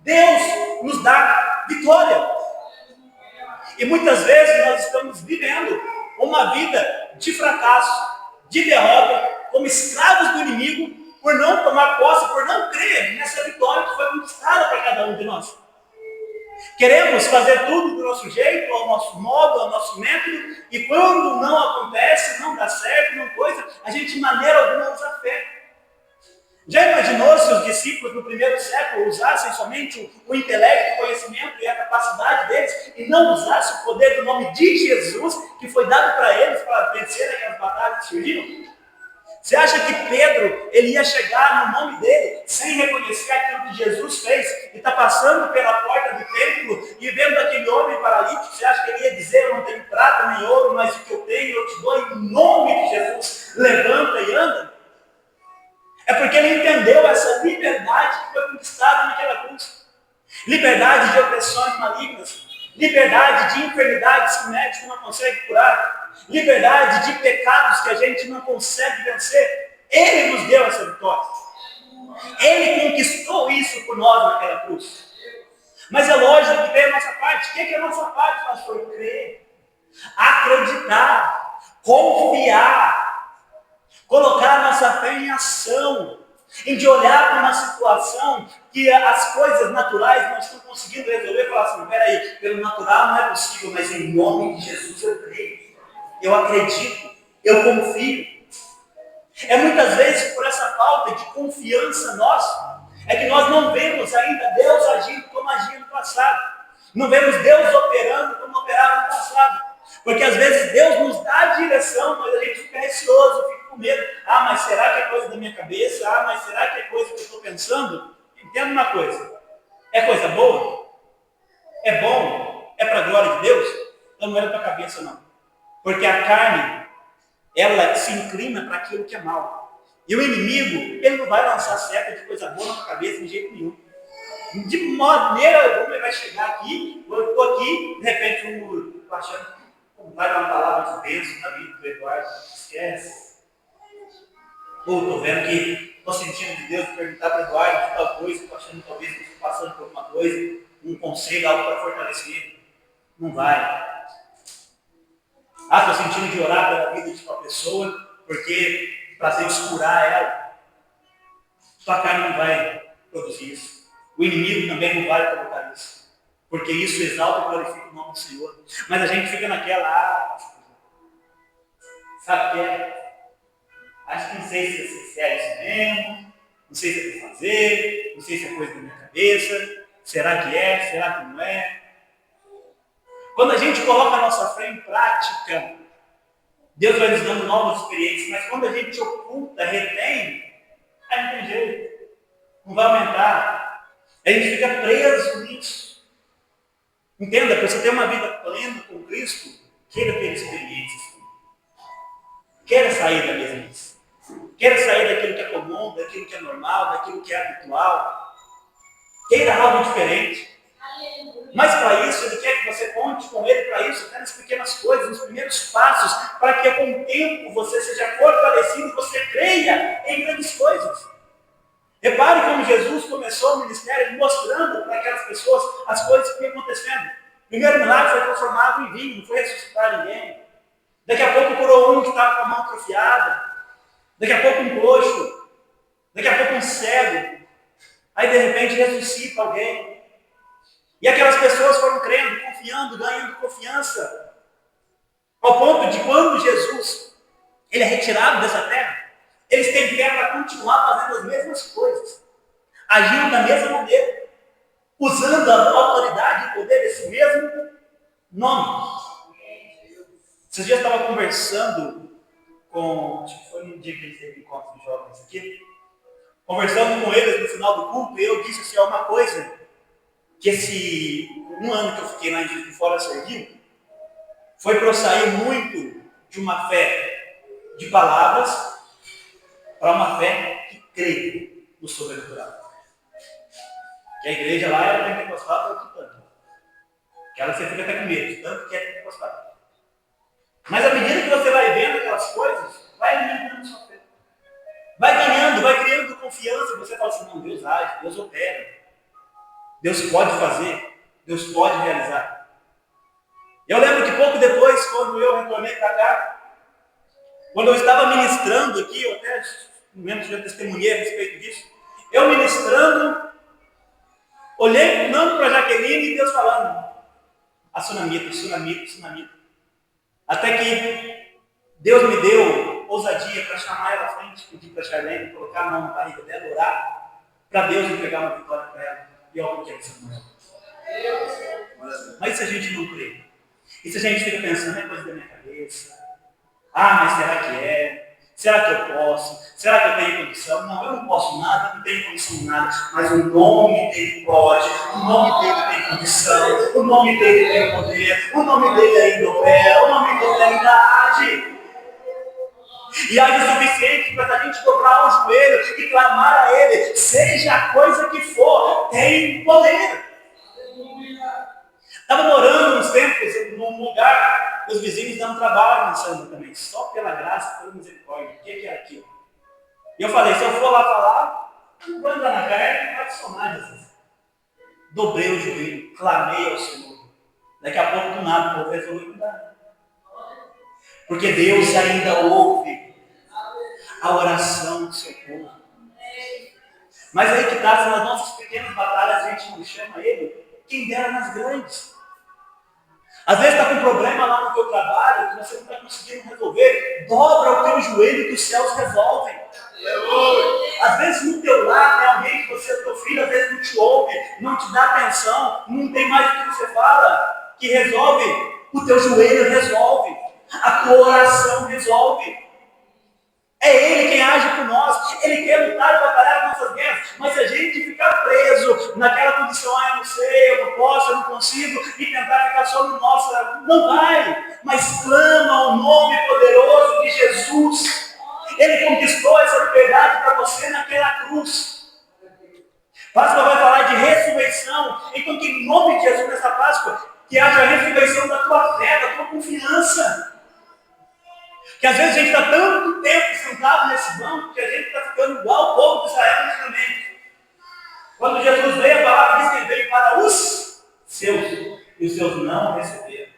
S5: Deus nos dá vitória. E muitas vezes nós estamos vivendo uma vida de fracasso, de derrota, como escravos do inimigo, por não tomar posse, por não crer nessa vitória que foi conquistada para cada um de nós. Queremos fazer tudo do nosso jeito, ao nosso modo, ao nosso método, e quando não acontece, não dá certo, não coisa, a gente de maneira alguma usa a fé. Já imaginou se os discípulos do primeiro século usassem somente o intelecto, o conhecimento e a capacidade deles e não usassem o poder do nome de Jesus que foi dado para eles para vencer aquelas batalhas que surgiram? Você acha que Pedro ele ia chegar no nome dele sem reconhecer aquilo que Jesus fez e está passando pela porta do templo e vendo aquele homem paralítico? Você acha que ele ia dizer: eu não tenho prata nem ouro, mas o que eu tenho eu te dou em nome de Jesus, levanta e anda? É porque ele entendeu essa liberdade que foi conquistada naquela cruz. Liberdade de opressões malignas. Liberdade de enfermidades que o médico não consegue curar. Liberdade de pecados que a gente não consegue vencer. Ele nos deu essa vitória. Ele conquistou isso por nós naquela cruz. Mas é lógico que tem a nossa parte. O que é a nossa parte, pastor? Crer. Acreditar. Confiar. Colocar a nossa fé em ação, em de olhar para uma situação que as coisas naturais não estão conseguindo resolver e falar assim: peraí, pelo natural não é possível, mas em nome de Jesus eu creio, eu acredito, eu confio. É muitas vezes por essa falta de confiança nossa, é que nós não vemos ainda Deus agindo como agia no passado, não vemos Deus operando como operava no passado, porque às vezes Deus nos dá a direção, mas a gente fica receoso, fica com medo. Ah, mas será que é coisa da minha cabeça? Ah, mas será que é coisa que eu estou pensando? Entenda uma coisa, é coisa boa? É bom? É para a glória de Deus? Então não é da tua cabeça não, porque a carne, ela se inclina para aquilo que é mal, e o inimigo, ele não vai lançar seta de coisa boa na tua cabeça de jeito nenhum. De maneira alguma ele vai chegar aqui, eu estou aqui, de repente eu estou achando como vai dar uma palavra de bênção na vida do Eduardo, esquece. Ou estou vendo que estou sentindo de Deus perguntar para o Eduardo de tal coisa, estou achando que talvez estou passando por alguma coisa, um conselho, algo para fortalecer ele. Não vai. Ah, estou sentindo de orar pela vida de uma pessoa, porque para Deus curar ela. Sua carne não vai produzir isso. O inimigo também não vai colocar isso. Porque isso exalta e glorifica o nome do Senhor. Mas a gente fica naquela, sabe o que é? Acho que não sei se é isso mesmo, não sei se é para fazer, não sei se é coisa da minha cabeça, será que é, será que não é? Quando a gente coloca a nossa fé em prática, Deus vai nos dando novas experiências, mas quando a gente oculta, retém, aí não tem jeito. não vai aumentar. A gente fica preso nisso. Entenda, para você ter uma vida plena com Cristo, queira ter experiências. Queira sair da mesmice. Queira sair daquilo que é comum, daquilo que é normal, daquilo que é habitual. Queira algo diferente. Mas para isso, Ele quer que você conte com Ele para isso, até nas pequenas coisas, nos primeiros passos, para que com o tempo você seja fortalecido e você creia em grandes coisas. Repare como Jesus começou o ministério mostrando para aquelas pessoas as coisas que iam acontecendo. O primeiro milagre foi transformado em vinho, não foi ressuscitar ninguém. Daqui a pouco curou um que estava com a mão atrofiada. Daqui a pouco um coxo. Daqui a pouco um cego. Aí de repente ressuscita alguém. E aquelas pessoas foram crendo, confiando, ganhando confiança. Ao ponto de quando Jesus ele é retirado dessa terra, eles têm fé para continuar fazendo as mesmas coisas. Agindo da mesma maneira. Usando a autoridade e poder desse mesmo nome. Esses dias eu estava conversando com, acho que foi no dia que a gente teve encontro de jovens aqui, conversando com eles no final do culto, e eu disse assim, uma coisa, que esse 1 ano que eu fiquei lá em Juiz de Fora servindo, foi para eu sair muito de uma fé de palavras para uma fé que crê no sobrenatural. Que a igreja lá era pentecostal para outro tanto. Que ela você fica até com medo, tanto que é pentecostal. Mas à medida que você vai vendo aquelas coisas, vai alimentando sua fé. Vai ganhando, vai criando confiança. Você fala assim, não, Deus age, Deus opera. Deus pode fazer, Deus pode realizar. Eu lembro que pouco depois, quando eu retornei para cá, quando eu estava ministrando aqui, eu até não lembro se eu testemunhei a respeito disso, eu ministrando, olhei não para a Jaqueline e Deus falando, a sunamita. Até que Deus me deu ousadia para chamar ela à frente, pedir para a Charlene colocar a mão na barriga dela, orar, para Deus entregar uma vitória para ela. E olha o que é Samuel. Mas se a gente não crê? E se a gente fica pensando, é coisa da minha cabeça? Ah, mas será que é? Será que eu posso? Será que eu tenho condição? Não, eu não posso nada, não tenho condição de nada. Mas o nome dele pode, o nome dele tem condição, o nome dele tem poder, o nome dele ainda opera, o nome dele ainda age. E age o suficiente para a gente dobrar o joelho e clamar a Ele, seja a coisa que for, tem poder. Estava morando uns tempos num lugar, os vizinhos dando trabalho no Samba também, só pela graça, pela misericórdia. O que era aquilo? E eu falei, se eu for lá falar, não vou andar na carne, não vai somar Jesus. Dobrei o joelho, clamei ao Senhor. Daqui a pouco do nada, o povo resolveu mudar. Porque Deus ainda ouve a oração do seu povo. Mas aí que está, se nas nossas pequenas batalhas a gente não chama Ele, quem dera nas grandes. Às vezes está com um problema lá no teu trabalho, que você não está conseguindo resolver, dobra o teu joelho que os céus resolvem. Às vezes no teu lar tem alguém que você, teu filho, às vezes não te ouve, não te dá atenção, não tem mais o que você fala, que resolve, o teu joelho resolve, a tua oração resolve. É Ele quem age por nós. Ele quer lutar e batalhar as nossas guerras. Mas se a gente ficar preso naquela condição, eu não sei, eu não posso, eu não consigo, e tentar ficar só no nosso, não vai. Mas clama o nome poderoso de Jesus. Ele conquistou essa liberdade para você naquela cruz. Páscoa vai falar de ressurreição. Então que em nome de Jesus nessa Páscoa, que haja a ressurreição da tua fé, da tua confiança. Que às vezes a gente está tanto tempo sentado nesse banco que a gente está ficando igual o povo de Israel nesse momento. Quando Jesus veio, a palavra diz que ele veio para os seus, e os seus não receberam.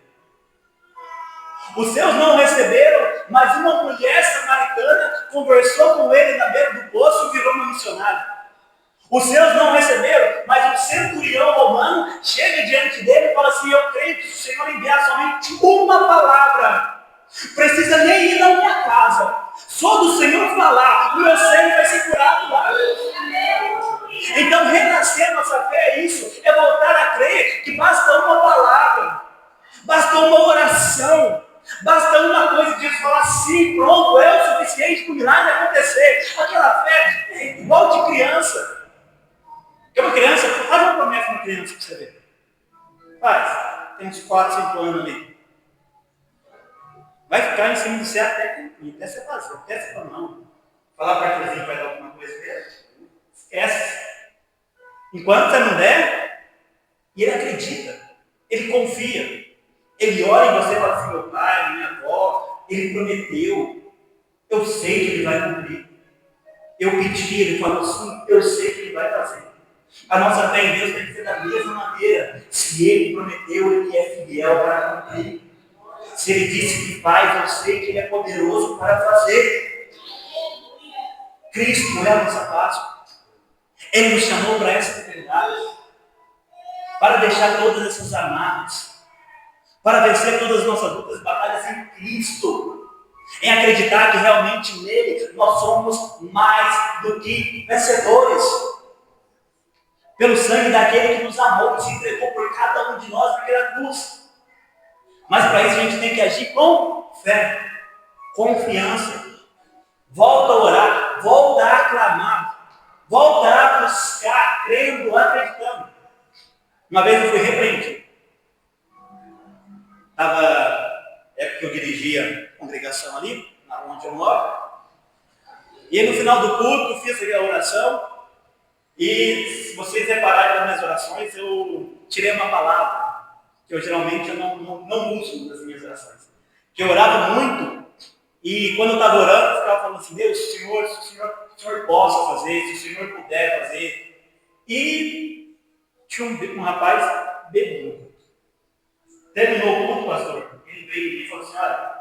S5: Os seus não receberam, mas uma mulher samaritana conversou com ele na beira do poço e virou uma missionária. Os seus não receberam, mas um centurião romano chega diante dele e fala assim, eu creio que se o Senhor enviar somente uma palavra, precisa nem ir na minha casa. Só do Senhor falar, o meu sangue vai ser curado lá. Então renascer nossa fé é isso, é voltar a crer que basta uma palavra, basta uma oração, basta uma coisa de Deus falar sim, pronto, é o suficiente para o milagre acontecer. Aquela fé é igual de criança. criança para você ver. Faz. Tem uns 4, 5 anos ali. Vai ficar em cima de você até cumprir, até você fazer, até você falar não. Falar para o vizinho que vai dar alguma coisa dele. Esquece. Enquanto você não der, e ele acredita, ele confia. Ele olha em você e fala assim, meu pai, minha avó, ele prometeu. Eu sei que ele vai cumprir. Eu pedi, ele falou assim, eu sei que ele vai fazer. A nossa fé em Deus tem que ser da mesma maneira. Se ele prometeu, ele é fiel para cumprir. Se ele disse que faz, eu sei que ele é poderoso para fazer. Cristo é a nossa Páscoa. Ele nos chamou para essa eternidade. Para deixar todas essas amarras. Para vencer todas as nossas lutas e batalhas em Cristo. Em acreditar que realmente nele nós somos mais do que vencedores. Pelo sangue daquele que nos amou, que se entregou por cada um de nós naquela cruz. Mas para isso a gente tem que agir com fé, confiança. Volta a orar, volta a clamar, volta a buscar, crendo, acreditando. Uma vez eu fui repreendido. Época que eu dirigia a congregação ali, onde eu moro. E no final do culto eu fiz a oração. E se vocês repararem nas minhas orações, eu tirei uma palavra que eu geralmente não uso nas minhas orações. Que eu orava muito, e quando eu estava orando, eu ficava falando assim, Deus, se o Senhor possa fazer, se o Senhor puder fazer. E tinha um rapaz bêbado. Terminou o culto, pastor, ele veio em mim e falou assim, olha,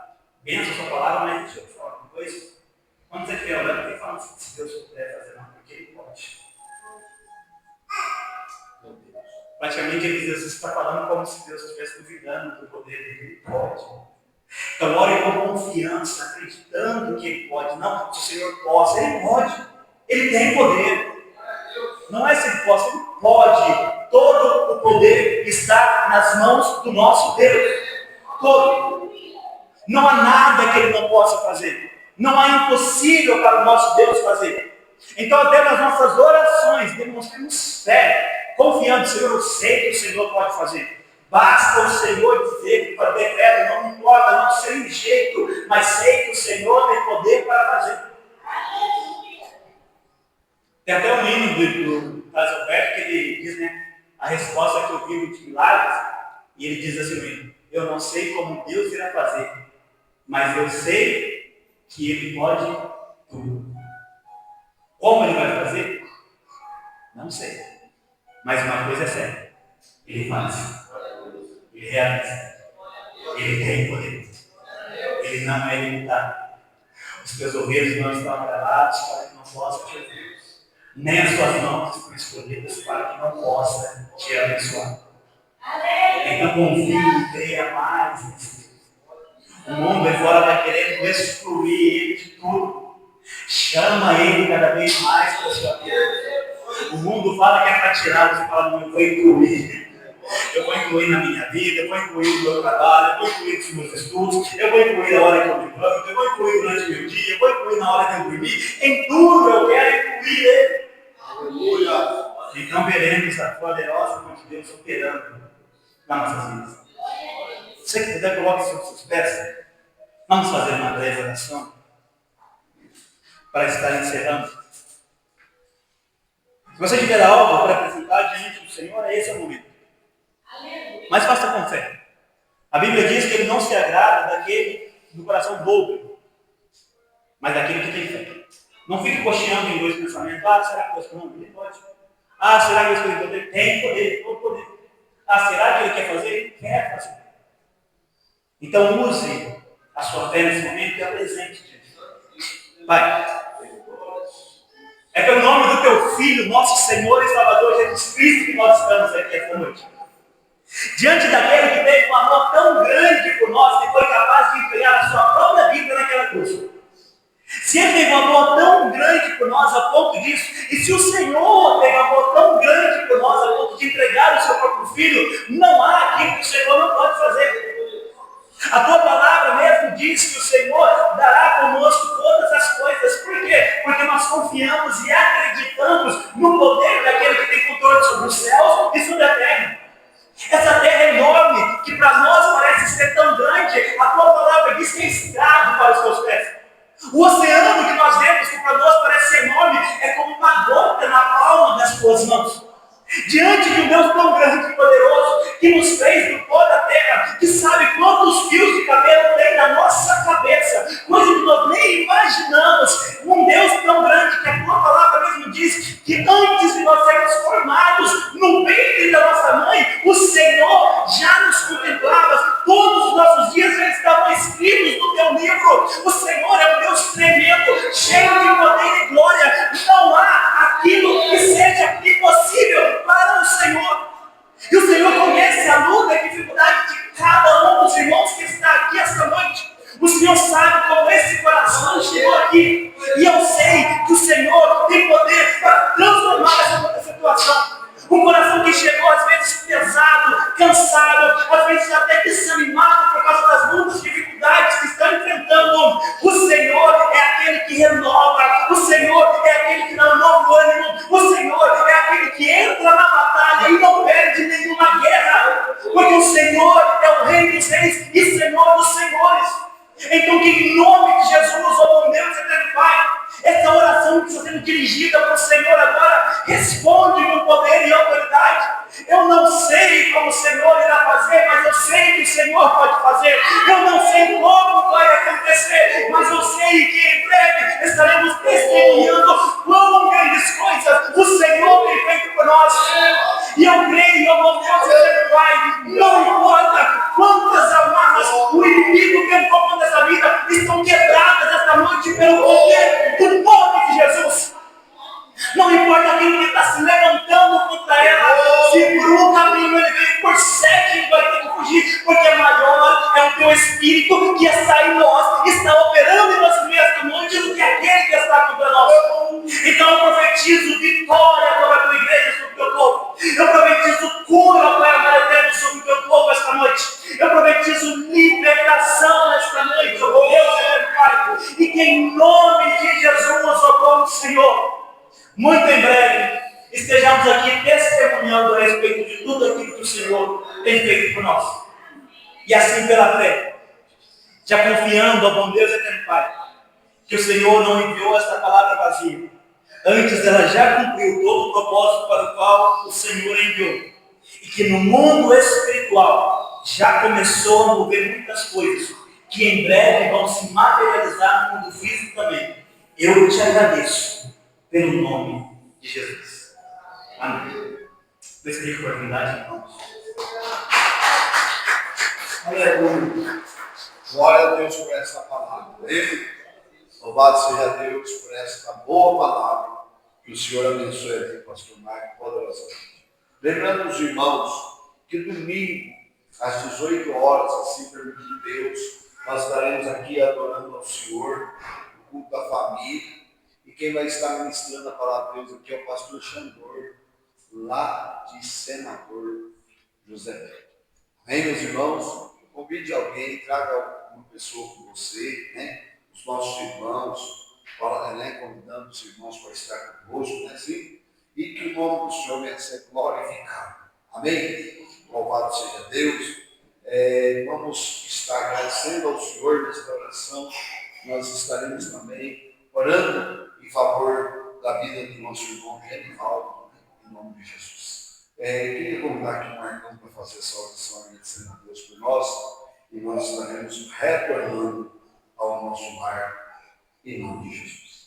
S5: benção a sua palavra, mas deixa eu te falar uma coisa. Quando você estiver orando, tem que falar assim, se Deus puder fazer uma, porque ele pode. Praticamente ele diz, você está falando como se Deus estivesse duvidando do poder dele, ele pode. Então ore com confiança, acreditando que ele pode. Não, se o Senhor possa, ele pode. Ele tem poder. Não é se ele possa, ele pode. Todo o poder está nas mãos do nosso Deus. Todo. Não há nada que ele não possa fazer. Não há impossível para o nosso Deus fazer. Então até nas nossas orações demonstremos fé. Confiando, Senhor, eu sei que o Senhor pode fazer. Basta o Senhor dizer que para decreto não importa, não sei o jeito, mas sei que o Senhor tem poder para fazer. Tem até um hino do Alberto que ele diz, né? A resposta que eu vivo de milagres, e ele diz assim, eu não sei como Deus irá fazer, mas eu sei que Ele pode tudo. Como Ele vai fazer? Não sei. Mas uma coisa é certa, Ele faz, Ele realiza, Ele tem poder, Ele não é limitado. Os teus ouvidos não estão agravados para que não possa te ouvir, nem as suas mãos estão escolhidas para que não possa te abençoar. Então confie e creia mais nesse Deus. O mundo aí fora está querendo excluir Ele de tudo. Chama Ele cada vez mais para a sua vida. O mundo fala que é para tirar, você fala, não, eu vou incluir. Eu vou incluir na minha vida, eu vou incluir no meu trabalho, eu vou incluir nos meus estudos, eu vou incluir na hora que eu me levanto, eu vou incluir durante o meu dia, eu vou incluir na hora que eu dormir. Em tudo eu quero incluir Ele. Aleluia. Então veremos a poderosa mão de Deus operando nas nossas vidas. Se você puder, coloque sobre seus pés. Vamos fazer uma breve oração para estar encerrando. Se você tiver algo para apresentar diante do Senhor, esse é o momento. Mas faça com fé. A Bíblia diz que Ele não se agrada daquele do coração bobo, mas daquele que tem fé. Não fique cocheando em dois pensamentos. Ah, será que Deus pode? Ele pode. Ah, será que Deus tem poder? Tem poder, todo poder. Ah, será que Ele quer fazer? Ele quer fazer. Então use a sua fé nesse momento e apresente diante. Pai, é pelo nome do Teu Filho, nosso Senhor e Salvador Jesus Cristo, que nós estamos aqui esta noite. Diante daquele que teve um amor tão grande por nós, que foi capaz de entregar a sua própria vida naquela cruz. Se Ele teve um amor tão grande por nós a ponto disso, e se o Senhor teve um amor tão grande por nós a ponto de entregar o seu próprio Filho, não há aquilo que o Senhor não pode fazer. A Tua palavra mesmo diz que o Senhor dará conosco todas as coisas. Por quê? Porque nós confiamos e acreditamos no poder daquele que tem controle controle sobre os céus e sobre a terra. Essa terra é enorme, que para nós parece ser tão grande, a tua palavra diz que é estrado para os teus pés. O oceano que nós vemos, que para nós parece ser enorme, é como uma gota na palma das tuas mãos. Diante de um Deus tão grande e poderoso, que nos fez do pó da terra, que sabe quantos fios de cabelo tem na nossa cabeça, coisa que nós nem imaginamos. Um Deus tão grande que a tua palavra mesmo diz que antes de nós sermos formados no ventre da nossa mãe, o Senhor já nos contemplava. Todos os nossos dias já estavam escritos no teu livro. O Senhor é um Deus tremendo, cheio de poder e glória. Não há aquilo que seja impossível para o Senhor. E o Senhor conhece a luta e a dificuldade de cada um dos irmãos que está aqui esta noite. O Senhor sabe como esse coração chegou aqui. E eu sei que o Senhor tem poder para transformar essa situação. Um coração que chegou às vezes pesado, cansado, às vezes até desanimado por causa das muitas dificuldades que estão enfrentando. O Senhor é aquele que renova, o Senhor é aquele que dá um novo ânimo, o Senhor é aquele que entra na batalha e não perde nenhuma guerra, porque o Senhor é o Rei dos Reis e Senhor dos Senhores. Então, que em nome de Jesus, ó bom Deus eterno Pai, essa oração que está sendo dirigida para o Senhor agora, responde com poder e autoridade. Eu não sei como o Senhor irá fazer, mas eu sei que o Senhor pode fazer. Eu não sei como vai acontecer, mas eu sei que em breve estaremos testemunhando quão grandes coisas o Senhor tem feito por nós. E eu creio, ó bom Deus eterno Pai, não importa quantas amarras o inimigo tentou contra essa vida, estão quebradas esta noite pelo poder do nome de Jesus. Não importa aquilo que está se levantando contra ela, se por um caminho ele veio por 7, ele vai ter que fugir, porque maior é o teu Espírito que está em nós, está operando em nosso meio esta noite do que aquele que está contra nós. Então eu profetizo vitória para a tua igreja sobre o teu povo. Eu profetizo cura, Pai eterno, sobre o teu povo esta noite. Eu profetizo libertação esta noite, ó Deus eterno Pai. E que em nome de Jesus, ó bom Senhor, muito em breve estejamos aqui testemunhando a respeito de tudo aquilo que o Senhor tem feito por nós. E assim pela fé, já confiando ao bom Deus eterno Pai, que o Senhor não enviou esta palavra vazia. Antes ela já cumpriu todo o propósito para o qual o Senhor enviou. E que no mundo espiritual já começou a mover muitas coisas, que em breve vão se materializar no mundo físico também. Eu te agradeço pelo nome de Jesus. Amém. Deus tem oportunidade, irmãos.
S1: Aleluia. Glória a Deus por essa palavra. Louvado seja Deus por essa boa palavra. Que o Senhor abençoe aqui, pastor Marco, poderosamente. Lembrando os irmãos que domingo, às 18 horas, assim permitir Deus, nós estaremos aqui adorando ao Senhor, o culto da família. E quem vai estar ministrando a palavra de Deus aqui é o pastor Xandor, lá de Senador José Neto. Amém, meus irmãos? Convide alguém, traga uma pessoa com você, né? Os nossos irmãos, convidando os irmãos para estar conosco, né? Sim? E que o nome do Senhor venha ser glorificado. Amém? Louvado seja Deus. Vamos estar agradecendo ao Senhor nesta oração. Nós estaremos também orando em favor da vida do nosso irmão Genivaldo, né? Em nome de Jesus. Queria convidar aqui o Marcão para fazer essa oração, agradecendo a Deus por nós, e nós estaremos retornando ao nosso lar, em nome de Jesus.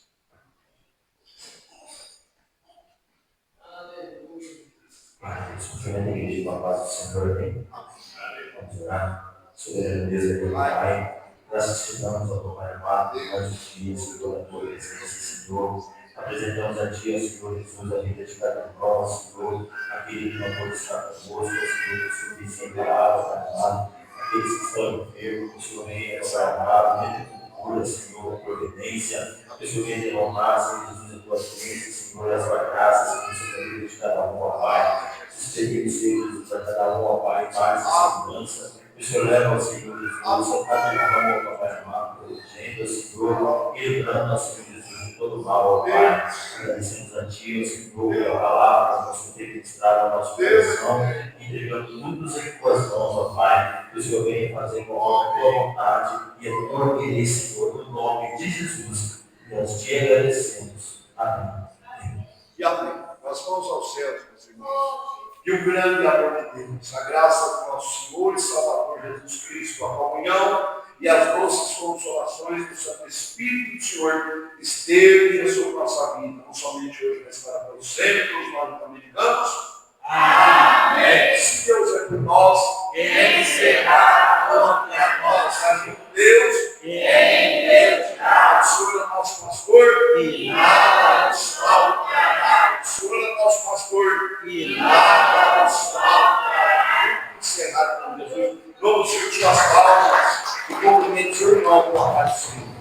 S2: Confiando na igreja com a paz do Senhor, amém? Vamos orar. Soberano Deus, eterno Pai, nós te damos, ó Pai amado, mais os dias, toda a tua presença, Senhor. Apresentamos a Ti, ó Senhor Jesus, a vida de cada irmão, Senhor, aquele que não pode estar conosco, Senhor, que subir sem palavras, Pai amado, aqueles que estão enfermos, que o Senhor venha, Pai amado, venha com cura, Senhor, providência, a pessoa venha derramar, Senhor Jesus, a Tua bênção, Senhor, a Tua graça, Senhor, sobre a vida de cada um, ó Pai. Esteja, Senhor, para cada um, ó Pai, paz e segurança. O Senhor leva, Senhor Jesus, a cada irmão, ó Pai amado, protegendo, Senhor, livrando, Senhor Jesus,
S6: todo mal, ó Pai. Agradecemos a Ti, ó Senhor, pela palavra, por ter ministrado no nosso coração, entregando tudo nas Tuas mãos, ó Pai, que o Senhor venha fazer com a Tua vontade e a Tua querer, Senhor, no nome de Jesus. Nós Te agradecemos. Amém.
S1: E amém. Nós vamos aos céus, meus irmãos. Que o grande amor de Deus, a graça do nosso Senhor e Salvador Jesus Cristo, a comunhão e as doces consolações do Santo Espírito do Senhor estejam sobre nossa vida, não somente hoje, mas para todos sempre, todos nós também digamos. Amém. Se Deus é por nós, quem será contra nós? Seja Deus, quem Deus, o Senhor é nosso pastor e nada nos faltará. O Senhor é nosso pastor e nada nos faltará. Encerrado com Jesus. Vamos sentir as palmas e cumprimente o seu irmão com a paz do Senhor.